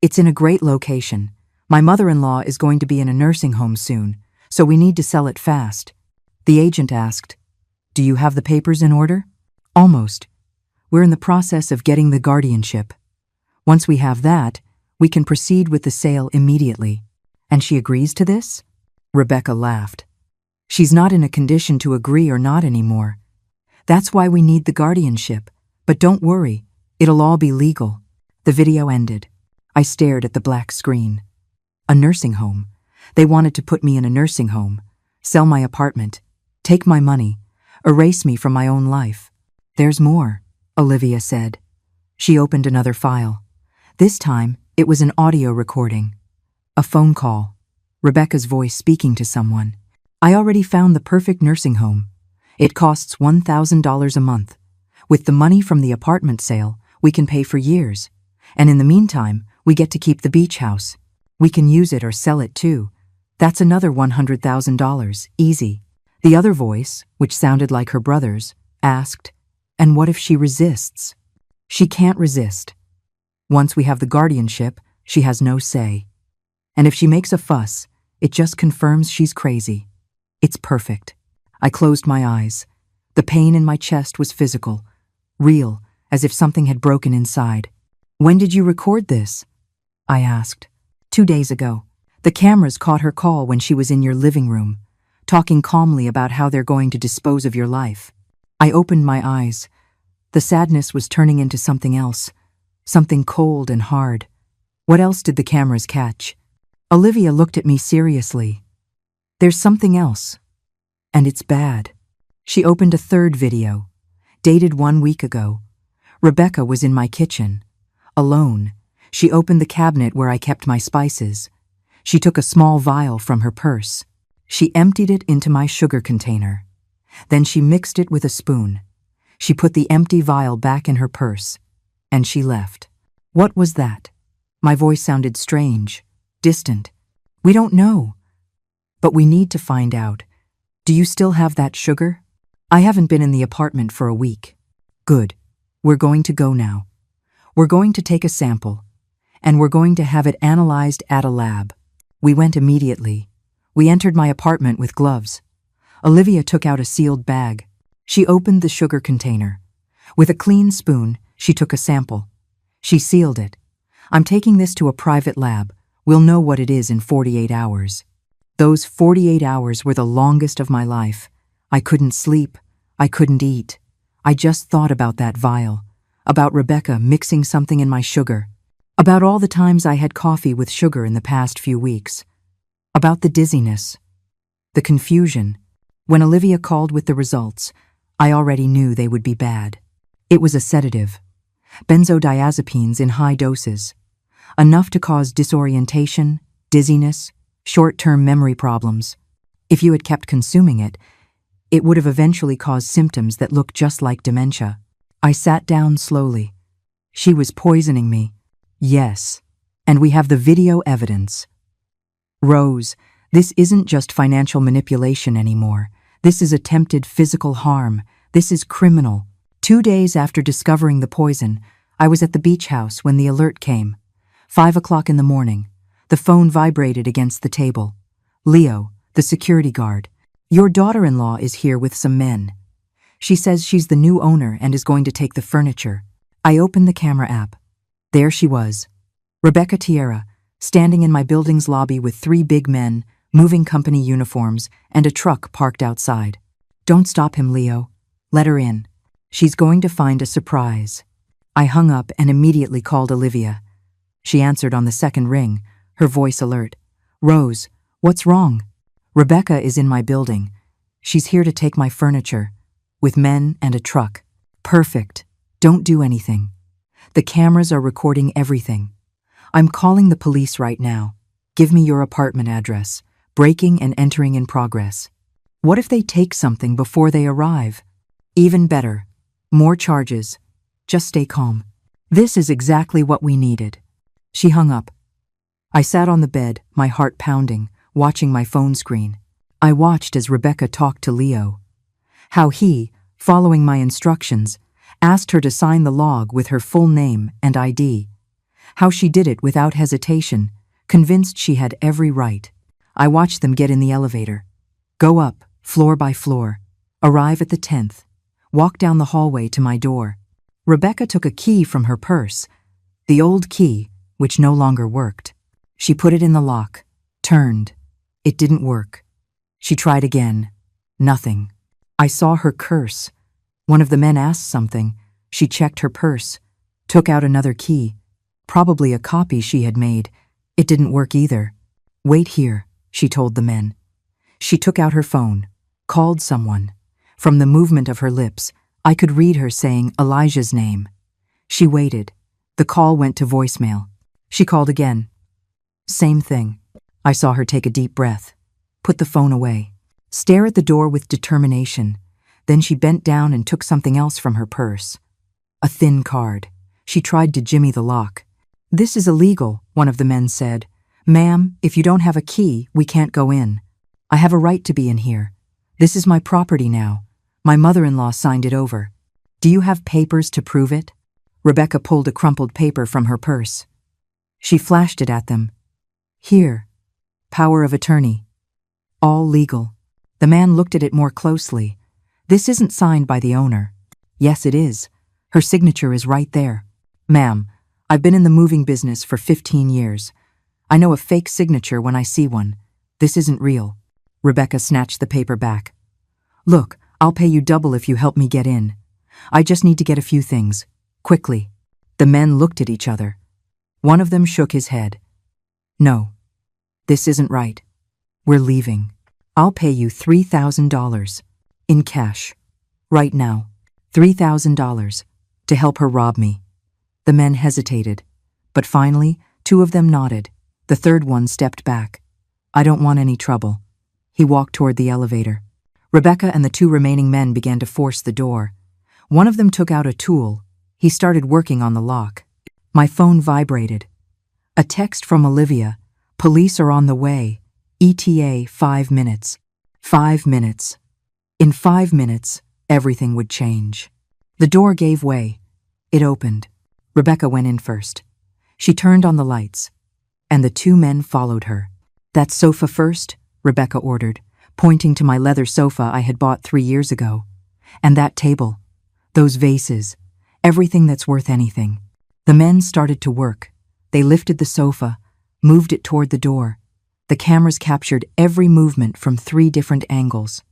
It's in a great location. My mother-in-law is going to be in a nursing home soon, so we need to sell it fast." The agent asked, "Do you have the papers in order?" "Almost. We're in the process of getting the guardianship. Once we have that, we can proceed with the sale immediately." "And she agrees to this?" Rebecca laughed. "She's not in a condition to agree or not anymore. That's why we need the guardianship. But don't worry, it'll all be legal." The video ended. I stared at the black screen. A nursing home. They wanted to put me in a nursing home, sell my apartment, take my money, erase me from my own life. "There's more," Olivia said. She opened another file. This time, it was an audio recording. A phone call. Rebecca's voice speaking to someone. "I already found the perfect nursing home. It costs $1,000 a month. With the money from the apartment sale, we can pay for years. And in the meantime, we get to keep the beach house. We can use it or sell it too. That's another $100,000, easy." The other voice, which sounded like her brother's, asked, "And what if she resists?" "She can't resist. Once we have the guardianship, she has no say. And if she makes a fuss, it just confirms she's crazy. It's perfect." I closed my eyes. The pain in my chest was physical, real, as if something had broken inside. "When did you record this?" I asked. 2 days ago. The cameras caught her call when she was in your living room, talking calmly about how they're going to dispose of your life. I opened my eyes. The sadness was turning into something else. Something cold and hard. "What else did the cameras catch?" Olivia looked at me seriously. "There's something else. And it's bad." She opened a third video, dated 1 week ago. Rebecca was in my kitchen. Alone, she opened the cabinet where I kept my spices. She took a small vial from her purse. She emptied it into my sugar container. Then she mixed it with a spoon. She put the empty vial back in her purse. And she left. "What was that?" My voice sounded strange, distant. "We don't know. But we need to find out. Do you still have that sugar?" "I haven't been in the apartment for a week." "Good. We're going to go now. We're going to take a sample, and we're going to have it analyzed at a lab." We went immediately. We entered my apartment with gloves. Olivia took out a sealed bag. She opened the sugar container. With a clean spoon, she took a sample. She sealed it. "I'm taking this to a private lab. We'll know what it is in 48 hours. Those 48 hours were the longest of my life. I couldn't sleep. I couldn't eat. I just thought about that vial, about Rebecca mixing something in my sugar, about all the times I had coffee with sugar in the past few weeks, about the dizziness, the confusion. When Olivia called with the results, I already knew they would be bad. It was a sedative. Benzodiazepines in high doses, enough to cause disorientation, dizziness, short-term memory problems. If you had kept consuming it, it would have eventually caused symptoms that looked just like dementia. I sat down slowly. She was poisoning me. Yes, and we have the video evidence. Rose, this isn't just financial manipulation anymore. This is attempted physical harm. This is criminal. 2 days after discovering the poison, I was at the beach house when the alert came. 5 o'clock in the morning. The phone vibrated against the table. Leo, the security guard. Your daughter-in-law is here with some men. She says she's the new owner and is going to take the furniture. I opened the camera app. There she was. Rebecca Tierra, standing in my building's lobby with 3 big men, moving company uniforms, and a truck parked outside. Don't stop him, Leo. Let her in. She's going to find a surprise. I hung up and immediately called Olivia. She answered on the second ring, her voice alert. Rose, what's wrong? Rebecca is in my building. She's here to take my furniture, with men and a truck. Perfect. Don't do anything. The cameras are recording everything. I'm calling the police right now. Give me your apartment address. Breaking and entering in progress. What if they take something before they arrive? Even better. More charges. Just stay calm. This is exactly what we needed. She hung up. I sat on the bed, my heart pounding, watching my phone screen. I watched as Rebecca talked to Leo. How he, following my instructions, asked her to sign the log with her full name and ID. How she did it without hesitation, convinced she had every right. I watched them get in the elevator. Go up, floor by floor. Arrive at the 10th. Walk down the hallway to my door. Rebecca took a key from her purse, the old key, which no longer worked. She put it in the lock, turned. It didn't work. She tried again. Nothing. I saw her curse. One of the men asked something. She checked her purse, took out another key, probably a copy she had made. It didn't work either. Wait here, she told the men. She took out her phone, called someone. From the movement of her lips, I could read her saying Elijah's name. She waited. The call went to voicemail. She called again. Same thing. I saw her take a deep breath, put the phone away, stare at the door with determination. Then she bent down and took something else from her purse. A thin card. She tried to jimmy the lock. This is illegal, one of the men said. Ma'am, if you don't have a key, we can't go in. I have a right to be in here. This is my property now. My mother-in-law signed it over. Do you have papers to prove it? Rebecca pulled a crumpled paper from her purse. She flashed it at them. Here. Power of attorney. All legal. The man looked at it more closely. This isn't signed by the owner. Yes, it is. Her signature is right there. Ma'am, I've been in the moving business for 15 years. I know a fake signature when I see one. This isn't real. Rebecca snatched the paper back. Look, I'll pay you double if you help me get in. I just need to get a few things. Quickly. The men looked at each other. One of them shook his head. No. This isn't right. We're leaving. I'll pay you $3,000. In cash. Right now. $3,000. To help her rob me. The men hesitated. But finally, 2 of them nodded. The third one stepped back. I don't want any trouble. He walked toward the elevator. Rebecca and the 2 remaining men began to force the door. One of them took out a tool. He started working on the lock. My phone vibrated. A text from Olivia. Police are on the way. ETA 5 minutes. 5 minutes. In 5 minutes, everything would change. The door gave way. It opened. Rebecca went in first. She turned on the lights, and the 2 men followed her. That sofa first, Rebecca ordered, pointing to my leather sofa I had bought 3 years ago. And that table, those vases, everything that's worth anything. The men started to work. They lifted the sofa, moved it toward the door. The cameras captured every movement from 3 different angles.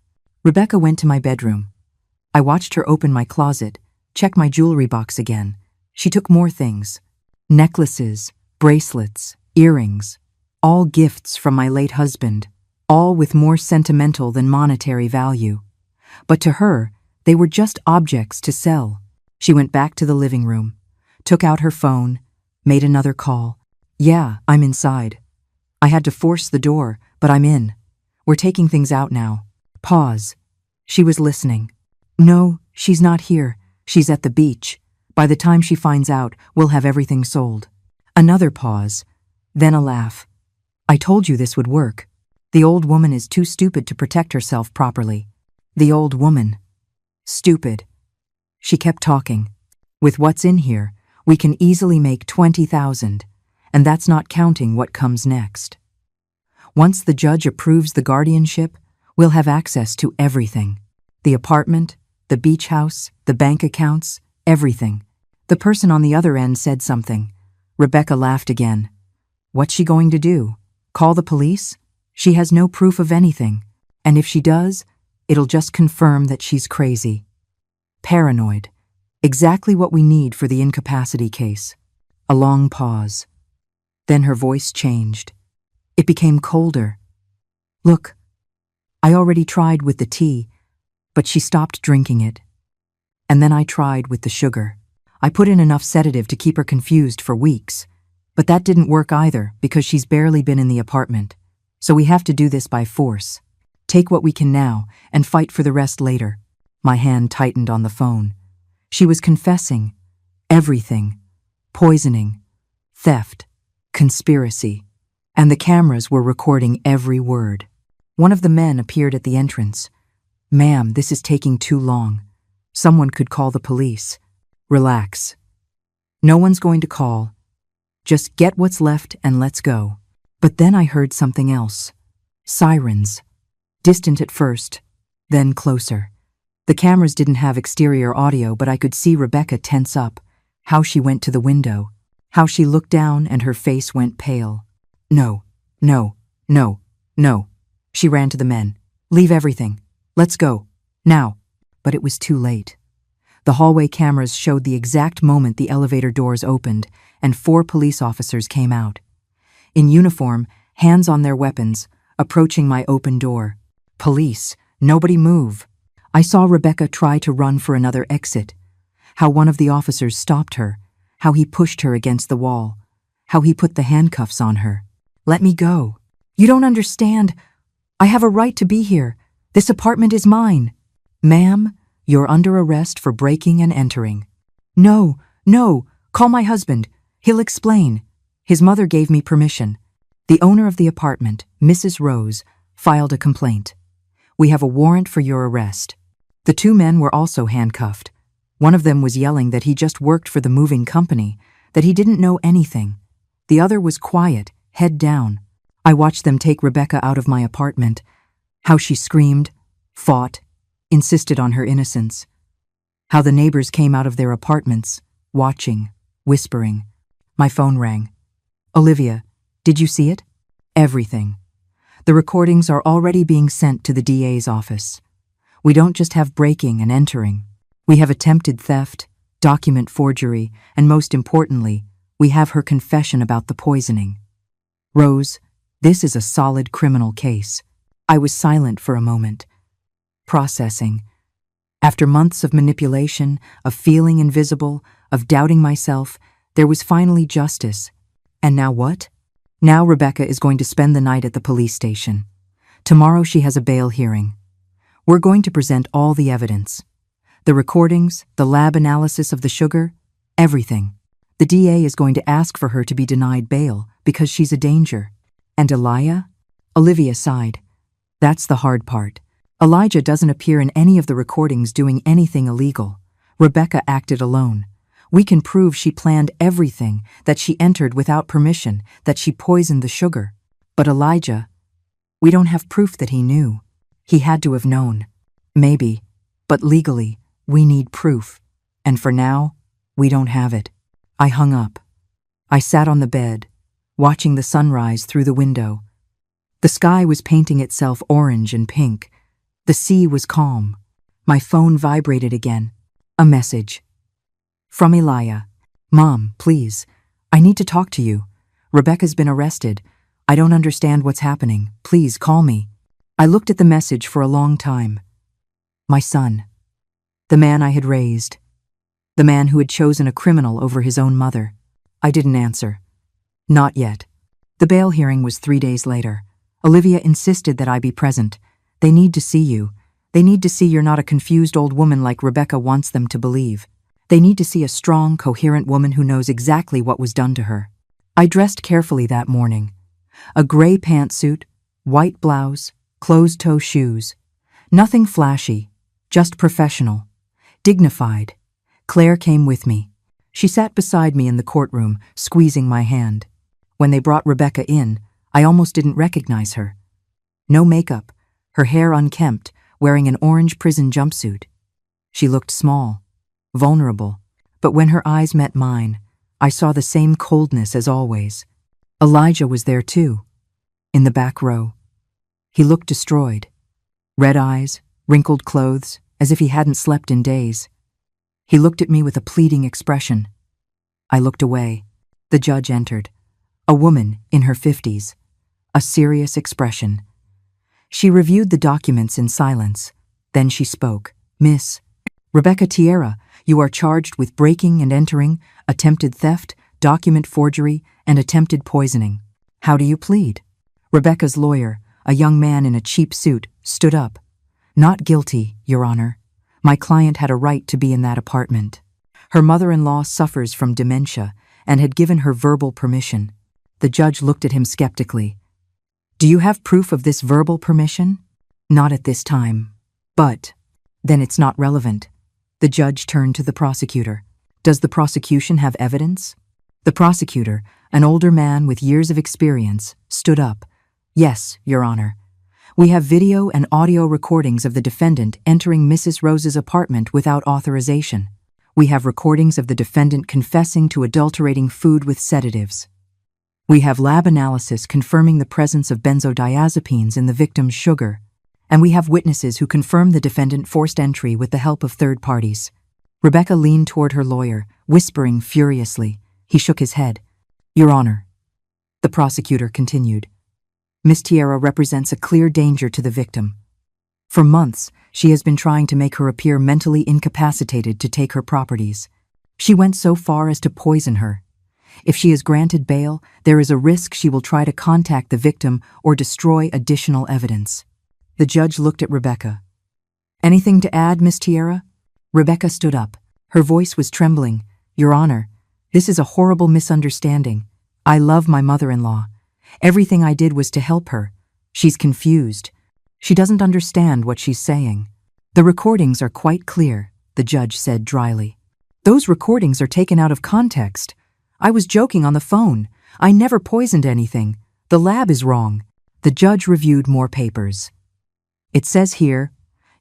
Rebecca went to my bedroom. I watched her open my closet, check my jewelry box again. She took more things. Necklaces, bracelets, earrings, all gifts from my late husband, all with more sentimental than monetary value. But to her, they were just objects to sell. She went back to the living room, took out her phone, made another call. Yeah, I'm inside. I had to force the door, but I'm in. We're taking things out now. Pause. She was listening. No, she's not here. She's at the beach. By the time she finds out, we'll have everything sold. Another pause, then a laugh. I told you this would work. The old woman is too stupid to protect herself properly. The old woman. Stupid. She kept talking. With what's in here, we can easily make 20,000, and that's not counting what comes next. Once the judge approves the guardianship, we'll have access to everything. The apartment, the beach house, the bank accounts, everything. The person on the other end said something. Rebecca laughed again. What's she going to do? Call the police? She has no proof of anything. And if she does, it'll just confirm that she's crazy. Paranoid. Exactly what we need for the incapacity case. A long pause. Then her voice changed. It became colder. Look, I already tried with the tea, but she stopped drinking it. And then I tried with the sugar. I put in enough sedative to keep her confused for weeks. But that didn't work either because she's barely been in the apartment. So we have to do this by force. Take what we can now and fight for the rest later. My hand tightened on the phone. She was confessing. Everything. Poisoning. Theft. Conspiracy. And the cameras were recording every word. One of the men appeared at the entrance. Ma'am, this is taking too long. Someone could call the police. Relax. No one's going to call. Just get what's left and let's go. But then I heard something else. Sirens. Distant at first, then closer. The cameras didn't have exterior audio, but I could see Rebecca tense up, how she went to the window, how she looked down and her face went pale. No, no, no, no. She ran to the men. Leave everything. Let's go. Now. But it was too late. The hallway cameras showed the exact moment the elevator doors opened and 4 police officers came out. In uniform, hands on their weapons, approaching my open door. Police, nobody move. I saw Rebecca try to run for another exit. How one of the officers stopped her. How he pushed her against the wall. How he put the handcuffs on her. Let me go. You don't understand. I have a right to be here. This apartment is mine. Ma'am, you're under arrest for breaking and entering. No, no, call my husband. He'll explain. His mother gave me permission. The owner of the apartment, Mrs. Rose, filed a complaint. We have a warrant for your arrest. The 2 men were also handcuffed. One of them was yelling that he just worked for the moving company, that he didn't know anything. The other was quiet, head down. I watched them take Rebecca out of my apartment. How she screamed, fought, insisted on her innocence. How the neighbors came out of their apartments, watching, whispering. My phone rang. Olivia, did you see it? Everything. The recordings are already being sent to the DA's office. We don't just have breaking and entering. We have attempted theft, document forgery, and most importantly, we have her confession about the poisoning. Rose, this is a solid criminal case. I was silent for a moment. Processing. After months of manipulation, of feeling invisible, of doubting myself, there was finally justice. And now what? Now Rebecca is going to spend the night at the police station. Tomorrow she has a bail hearing. We're going to present all the evidence. The recordings, the lab analysis of the sugar, everything. The DA is going to ask for her to be denied bail because she's a danger. And Elijah? Olivia sighed. That's the hard part. Elijah doesn't appear in any of the recordings doing anything illegal. Rebecca acted alone. We can prove she planned everything, that she entered without permission, that she poisoned the sugar. But Elijah, we don't have proof that he knew. He had to have known. Maybe, but legally, we need proof. And for now, we don't have it. I hung up. I sat on the bed, watching the sunrise through the window. The sky was painting itself orange and pink. The sea was calm. My phone vibrated again. A message. From Elijah. Mom, please. I need to talk to you. Rebecca's been arrested. I don't understand what's happening. Please call me. I looked at the message for a long time. My son. The man I had raised. The man who had chosen a criminal over his own mother. I didn't answer. Not yet. The bail hearing was 3 days later. Olivia insisted that I be present. They need to see you. They need to see you're not a confused old woman like Rebecca wants them to believe. They need to see a strong, coherent woman who knows exactly what was done to her. I dressed carefully that morning. A gray pantsuit, white blouse, closed-toe shoes. Nothing flashy, just professional. Dignified. Claire came with me. She sat beside me in the courtroom, squeezing my hand. When they brought Rebecca in, I almost didn't recognize her. No makeup, her hair unkempt, wearing an orange prison jumpsuit. She looked small, vulnerable, but when her eyes met mine, I saw the same coldness as always. Elijah was there too, in the back row. He looked destroyed. Red eyes, wrinkled clothes, as if he hadn't slept in days. He looked at me with a pleading expression. I looked away. The judge entered. A woman in her 50s. A serious expression. She reviewed the documents in silence. Then she spoke. Miss Rebecca Tierra, you are charged with breaking and entering, attempted theft, document forgery, and attempted poisoning. How do you plead? Rebecca's lawyer, a young man in a cheap suit, stood up. Not guilty, Your Honor. My client had a right to be in that apartment. Her mother-in-law suffers from dementia and had given her verbal permission. The judge looked at him skeptically. Do you have proof of this verbal permission? Not at this time. But, then it's not relevant. The judge turned to the prosecutor. Does the prosecution have evidence? The prosecutor, an older man with years of experience, stood up. Yes, Your Honor. We have video and audio recordings of the defendant entering Mrs. Rose's apartment without authorization. We have recordings of the defendant confessing to adulterating food with sedatives. We have lab analysis confirming the presence of benzodiazepines in the victim's sugar. And we have witnesses who confirm the defendant forced entry with the help of third parties. Rebecca leaned toward her lawyer, whispering furiously. He shook his head. Your Honor. The prosecutor continued. Miss Tierra represents a clear danger to the victim. For months, she has been trying to make her appear mentally incapacitated to take her properties. She went so far as to poison her. If she is granted bail, there is a risk she will try to contact the victim or destroy additional evidence. The judge looked at Rebecca. Anything to add, Miss Tierra? Rebecca stood up. Her voice was trembling. Your Honor, this is a horrible misunderstanding. I love my mother-in-law. Everything I did was to help her. She's confused. She doesn't understand what she's saying. The recordings are quite clear, the judge said dryly. Those recordings are taken out of context. I was joking on the phone. I never poisoned anything. The lab is wrong. The judge reviewed more papers. It says here,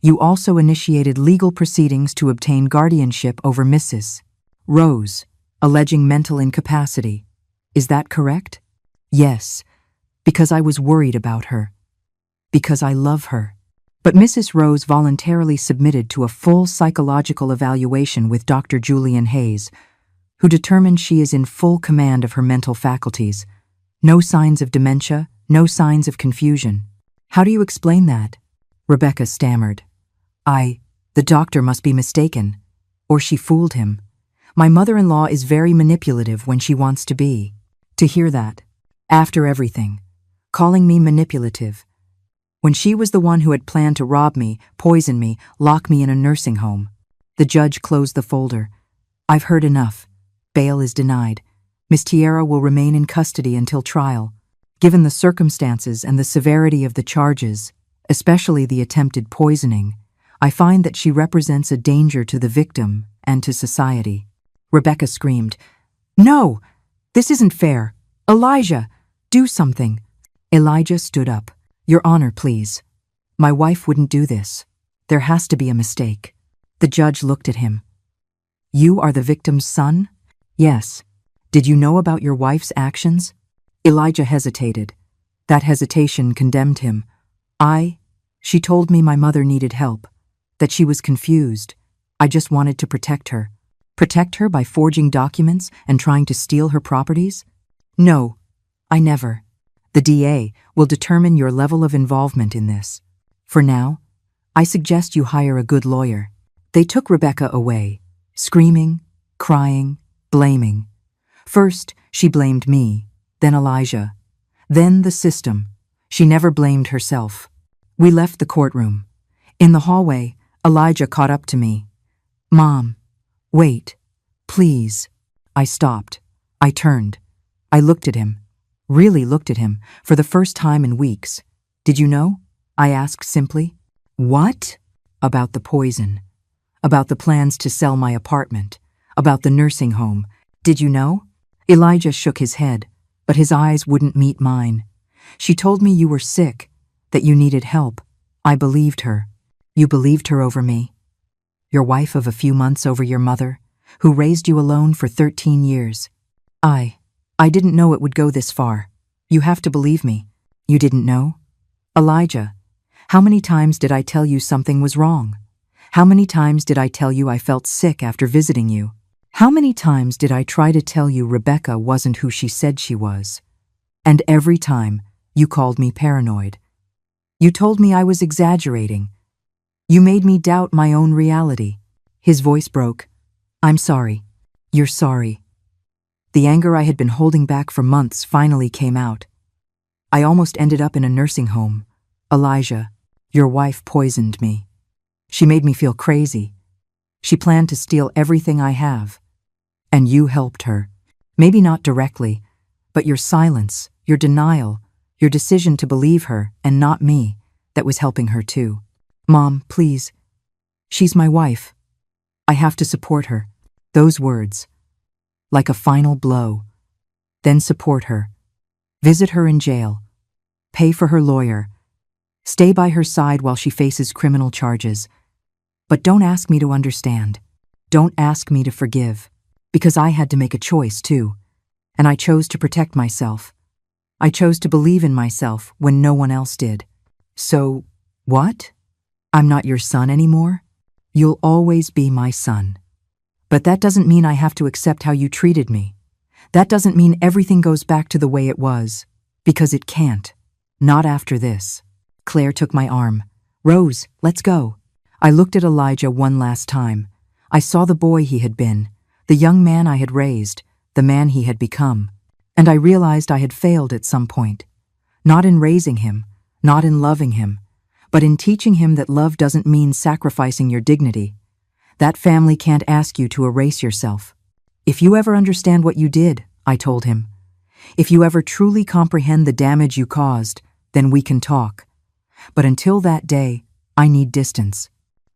you also initiated legal proceedings to obtain guardianship over Mrs. Rose, alleging mental incapacity. Is that correct? Yes, because I was worried about her. Because I love her. But Mrs. Rose voluntarily submitted to a full psychological evaluation with Dr. Julian Hayes, who determined she is in full command of her mental faculties. No signs of dementia, no signs of confusion. How do you explain that? Rebecca stammered. The doctor must be mistaken. Or she fooled him. My mother-in-law is very manipulative when she wants to be. To hear that, after everything, calling me manipulative, when she was the one who had planned to rob me, poison me, lock me in a nursing home. The judge closed the folder. I've heard enough. Bail is denied. Miss Tierra will remain in custody until trial. Given the circumstances and the severity of the charges, especially the attempted poisoning, I find that she represents a danger to the victim and to society. Rebecca screamed, No! This isn't fair. Elijah, do something. Elijah stood up. Your Honor, please. My wife wouldn't do this. There has to be a mistake. The judge looked at him. You are the victim's son? Yes. Did you know about your wife's actions? Elijah hesitated. That hesitation condemned him. She told me my mother needed help, that she was confused. I just wanted to protect her. Protect her by forging documents and trying to steal her properties? No, I never. The DA will determine your level of involvement in this. For now, I suggest you hire a good lawyer. They took Rebecca away, screaming, crying, blaming. First, she blamed me, then Elijah, then the system. She never blamed herself. We left the courtroom. In the hallway, Elijah caught up to me. Mom, wait, please. I stopped. I turned. I looked at him. Really looked at him, for the first time in weeks. Did you know? I asked simply. What? About the poison. About the plans to sell my apartment. About the nursing home. Did you know? Elijah shook his head, but his eyes wouldn't meet mine. She told me you were sick, that you needed help. I believed her. You believed her over me. Your wife of a few months over your mother, who raised you alone for 13 years. I didn't know it would go this far. You have to believe me. You didn't know? Elijah, how many times did I tell you something was wrong? How many times did I tell you I felt sick after visiting you? How many times did I try to tell you Rebecca wasn't who she said she was? And every time, you called me paranoid. You told me I was exaggerating. You made me doubt my own reality. His voice broke. I'm sorry. You're sorry. The anger I had been holding back for months finally came out. I almost ended up in a nursing home. Elijah, your wife poisoned me. She made me feel crazy. She planned to steal everything I have. And you helped her. Maybe not directly, but your silence, your denial, your decision to believe her and not me, that was helping her too. Mom, please. She's my wife. I have to support her. Those words. Like a final blow. Then support her. Visit her in jail. Pay for her lawyer. Stay by her side while she faces criminal charges. But don't ask me to understand. Don't ask me to forgive. Because I had to make a choice too. And I chose to protect myself. I chose to believe in myself when no one else did. So, what? I'm not your son anymore? You'll always be my son. But that doesn't mean I have to accept how you treated me. That doesn't mean everything goes back to the way it was. Because it can't. Not after this. Claire took my arm. Rose, let's go. I looked at Elijah one last time. I saw the boy he had been, the young man I had raised, the man he had become. And I realized I had failed at some point. Not in raising him, not in loving him, but in teaching him that love doesn't mean sacrificing your dignity. That family can't ask you to erase yourself. If you ever understand what you did, I told him, if you ever truly comprehend the damage you caused, then we can talk. But until that day, I need distance.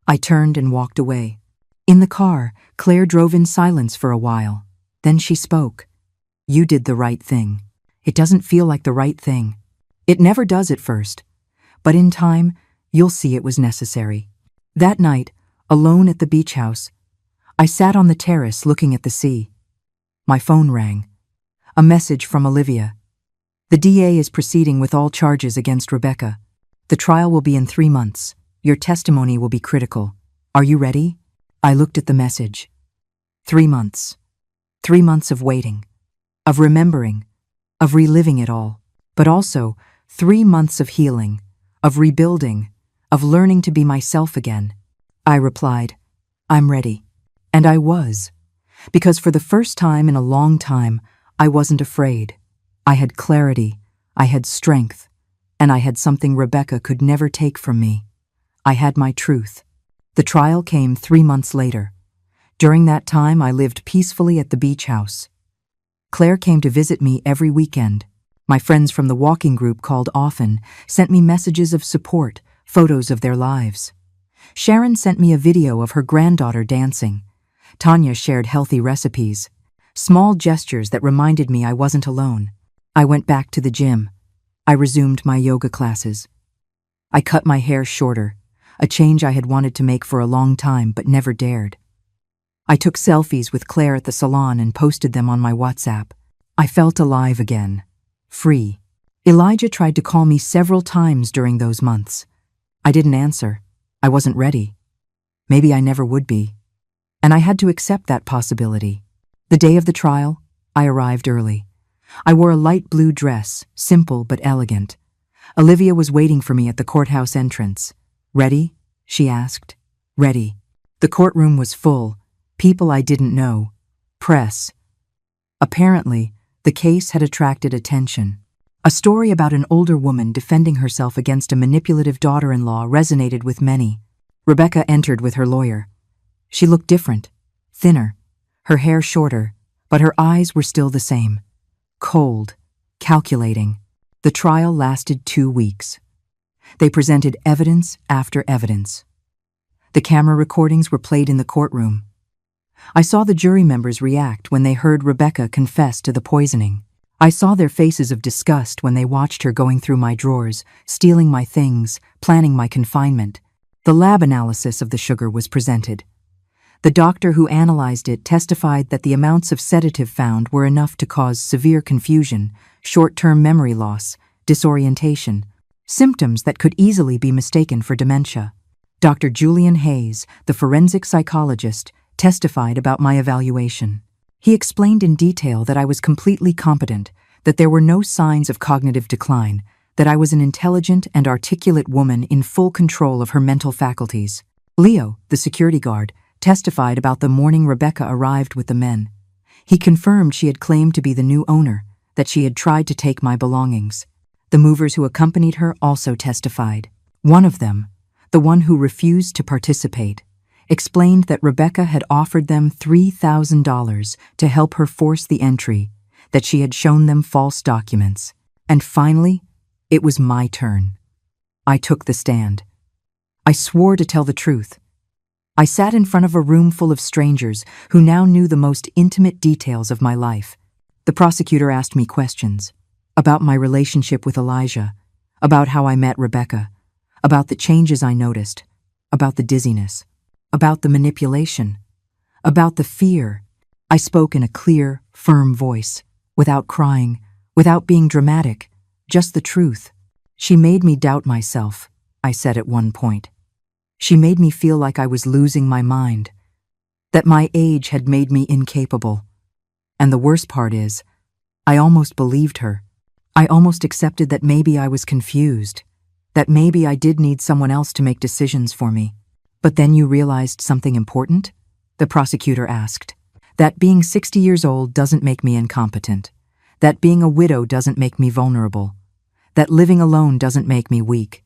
I turned and walked away. In the car, Claire drove in silence for a while. Then she spoke. You did the right thing. It doesn't feel like the right thing. It never does at first. But in time, you'll see it was necessary. That night, alone at the beach house, I sat on the terrace looking at the sea. My phone rang. A message from Olivia. The DA is proceeding with all charges against Rebecca. The trial will be in 3 months. Your testimony will be critical. Are you ready? I looked at the message. 3 months. 3 months of waiting, of remembering, of reliving it all, but also 3 months of healing, of rebuilding, of learning to be myself again. I replied, I'm ready. And I was. Because for the first time in a long time, I wasn't afraid. I had clarity, I had strength, and I had something Rebecca could never take from me. I had my truth. The trial came 3 months later. During that time, I lived peacefully at the beach house. Claire came to visit me every weekend. My friends from the walking group called often, sent me messages of support, photos of their lives. Sharon sent me a video of her granddaughter dancing. Tanya shared healthy recipes, small gestures that reminded me I wasn't alone. I went back to the gym. I resumed my yoga classes. I cut my hair shorter, a change I had wanted to make for a long time but never dared. I took selfies with Claire at the salon and posted them on my WhatsApp. I felt alive again, free. Elijah tried to call me several times during those months. I didn't answer. I wasn't ready. Maybe I never would be. And I had to accept that possibility. The day of the trial, I arrived early. I wore a light blue dress, simple but elegant. Olivia was waiting for me at the courthouse entrance. Ready? She asked. Ready. The courtroom was full. People I didn't know. Press. Apparently, the case had attracted attention. A story about an older woman defending herself against a manipulative daughter-in-law resonated with many. Rebecca entered with her lawyer. She looked different, thinner, her hair shorter, but her eyes were still the same. Cold, calculating. The trial lasted 2 weeks. They presented evidence after evidence. The camera recordings were played in the courtroom. I saw the jury members react when they heard Rebecca confess to the poisoning. I saw their faces of disgust when they watched her going through my drawers, stealing my things, planning my confinement. The lab analysis of the sugar was presented. The doctor who analyzed it testified that the amounts of sedative found were enough to cause severe confusion, short-term memory loss, disorientation, symptoms that could easily be mistaken for dementia. Dr. Julian Hayes, the forensic psychologist, testified about my evaluation. He explained in detail that I was completely competent, that there were no signs of cognitive decline, that I was an intelligent and articulate woman in full control of her mental faculties. Leo, the security guard, testified about the morning Rebecca arrived with the men. He confirmed she had claimed to be the new owner, that she had tried to take my belongings. The movers who accompanied her also testified. One of them, the one who refused to participate, explained that Rebecca had offered them $3,000 to help her force the entry, that she had shown them false documents. And finally, it was my turn. I took the stand. I swore to tell the truth. I sat in front of a room full of strangers who now knew the most intimate details of my life. The prosecutor asked me questions about my relationship with Elijah, about how I met Rebecca, about the changes I noticed, about the dizziness, about the manipulation, about the fear. I spoke in a clear, firm voice, without crying, without being dramatic, just the truth. She made me doubt myself, I said at one point. She made me feel like I was losing my mind, that my age had made me incapable. And the worst part is, I almost believed her. I almost accepted that maybe I was confused, that maybe I did need someone else to make decisions for me. But then you realized something important? The prosecutor asked. That being 60 years old doesn't make me incompetent. That being a widow doesn't make me vulnerable. That living alone doesn't make me weak.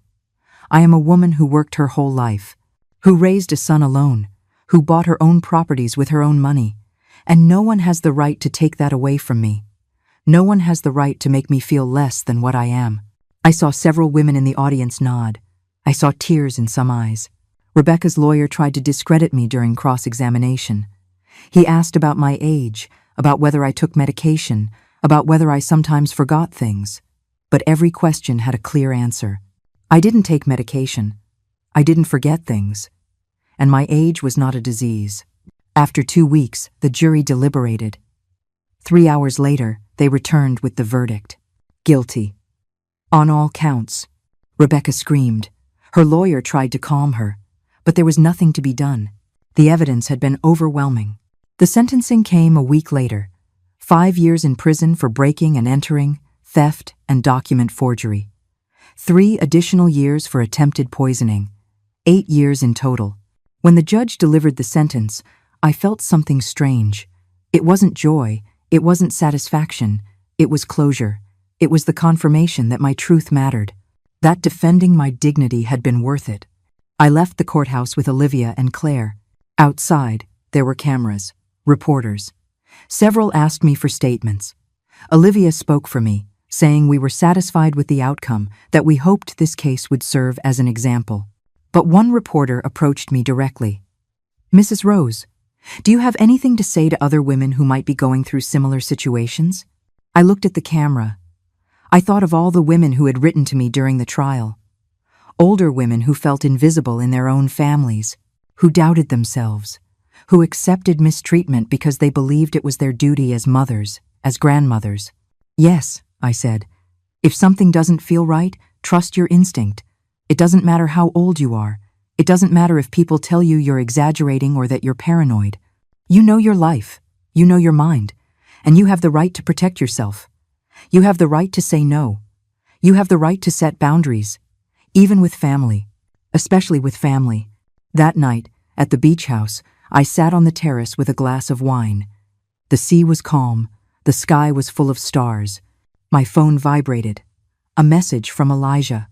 I am a woman who worked her whole life, who raised a son alone, who bought her own properties with her own money, and no one has the right to take that away from me. No one has the right to make me feel less than what I am. I saw several women in the audience nod. I saw tears in some eyes. Rebecca's lawyer tried to discredit me during cross-examination. He asked about my age, about whether I took medication, about whether I sometimes forgot things. But every question had a clear answer. I didn't take medication. I didn't forget things. And my age was not a disease. After 2 weeks, the jury deliberated. 3 hours later, they returned with the verdict. Guilty. On all counts. Rebecca screamed. Her lawyer tried to calm her, but there was nothing to be done. The evidence had been overwhelming. The sentencing came a week later. 5 years in prison for breaking and entering, theft, and document forgery. 3 additional years for attempted poisoning. 8 years in total. When the judge delivered the sentence, I felt something strange. It wasn't joy, it wasn't satisfaction, it was closure. It was the confirmation that my truth mattered, that defending my dignity had been worth it. I left the courthouse with Olivia and Claire. Outside, there were cameras, reporters. Several asked me for statements. Olivia spoke for me, saying we were satisfied with the outcome, that we hoped this case would serve as an example. But one reporter approached me directly. Mrs. Rose, do you have anything to say to other women who might be going through similar situations? I looked at the camera. I thought of all the women who had written to me during the trial. Older women who felt invisible in their own families, who doubted themselves, who accepted mistreatment because they believed it was their duty as mothers, as grandmothers. Yes, I said. If something doesn't feel right, trust your instinct. It doesn't matter how old you are. It doesn't matter if people tell you you're exaggerating or that you're paranoid. You know your life. You know your mind. And you have the right to protect yourself. You have the right to say no. You have the right to set boundaries. Even with family. Especially with family. That night, at the beach house, I sat on the terrace with a glass of wine. The sea was calm. The sky was full of stars. My phone vibrated. A message from Elijah.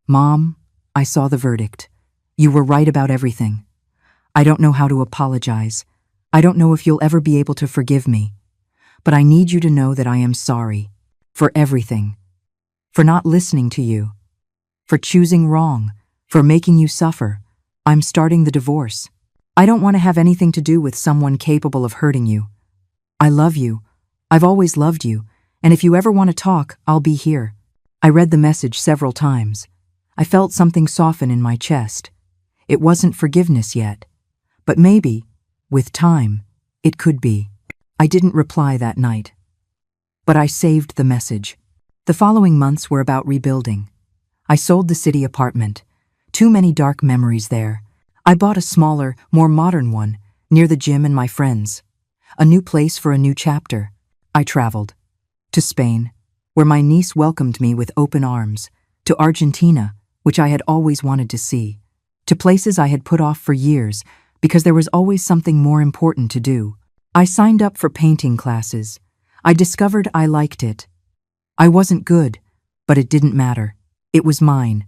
Mom, I saw the verdict. You were right about everything. I don't know how to apologize. I don't know if you'll ever be able to forgive me. But I need you to know that I am sorry. For everything. For not listening to you. For choosing wrong. For making you suffer. I'm starting the divorce. I don't want to have anything to do with someone capable of hurting you. I love you. I've always loved you. And if you ever want to talk, I'll be here. I read the message several times. I felt something soften in my chest. It wasn't forgiveness yet. But maybe, with time, it could be. I didn't reply that night. But I saved the message. The following months were about rebuilding. I sold the city apartment. Too many dark memories there. I bought a smaller, more modern one, near the gym and my friends. A new place for a new chapter. I traveled. To Spain, where my niece welcomed me with open arms. To Argentina, which I had always wanted to see. To places I had put off for years, because there was always something more important to do. I signed up for painting classes. I discovered I liked it. I wasn't good, but it didn't matter. It was mine.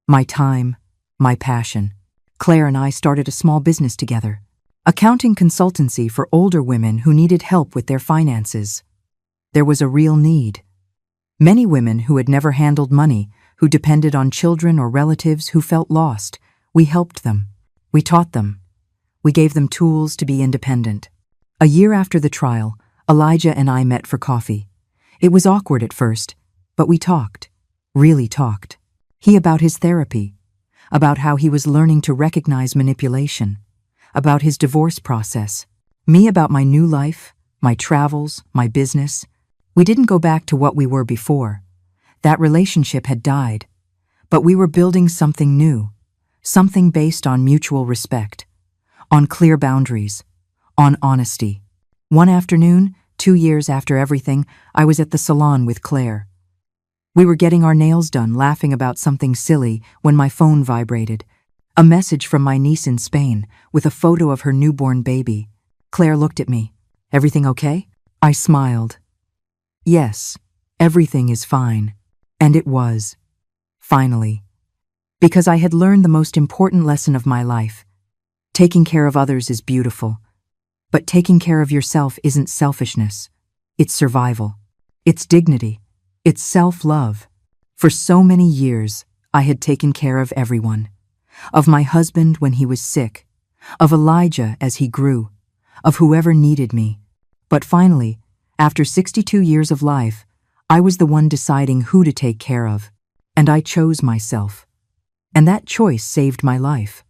My time, my passion. Claire and I started a small business together. Accounting consultancy for older women who needed help with their finances. There was a real need. Many women who had never handled money, who depended on children or relatives who felt lost. We helped them. We taught them. We gave them tools to be independent. A year after the trial, Elijah and I met for coffee. It was awkward at first, but we talked. Really talked. He about his therapy, about how he was learning to recognize manipulation, about his divorce process, me about my new life, my travels, my business. We didn't go back to what we were before. That relationship had died, but we were building something new, something based on mutual respect, on clear boundaries, on honesty. One afternoon, 2 years after everything, I was at the salon with Claire. We were getting our nails done, laughing about something silly, when my phone vibrated. A message from my niece in Spain, with a photo of her newborn baby. Claire looked at me. "Everything okay?" I smiled. "Yes, everything is fine." And it was. Finally. Because I had learned the most important lesson of my life. Taking care of others is beautiful. But taking care of yourself isn't selfishness. It's survival. It's dignity. It's self-love. For so many years, I had taken care of everyone. Of my husband when he was sick. Of Elijah as he grew. Of whoever needed me. But finally, after 62 years of life, I was the one deciding who to take care of. And I chose myself. And that choice saved my life.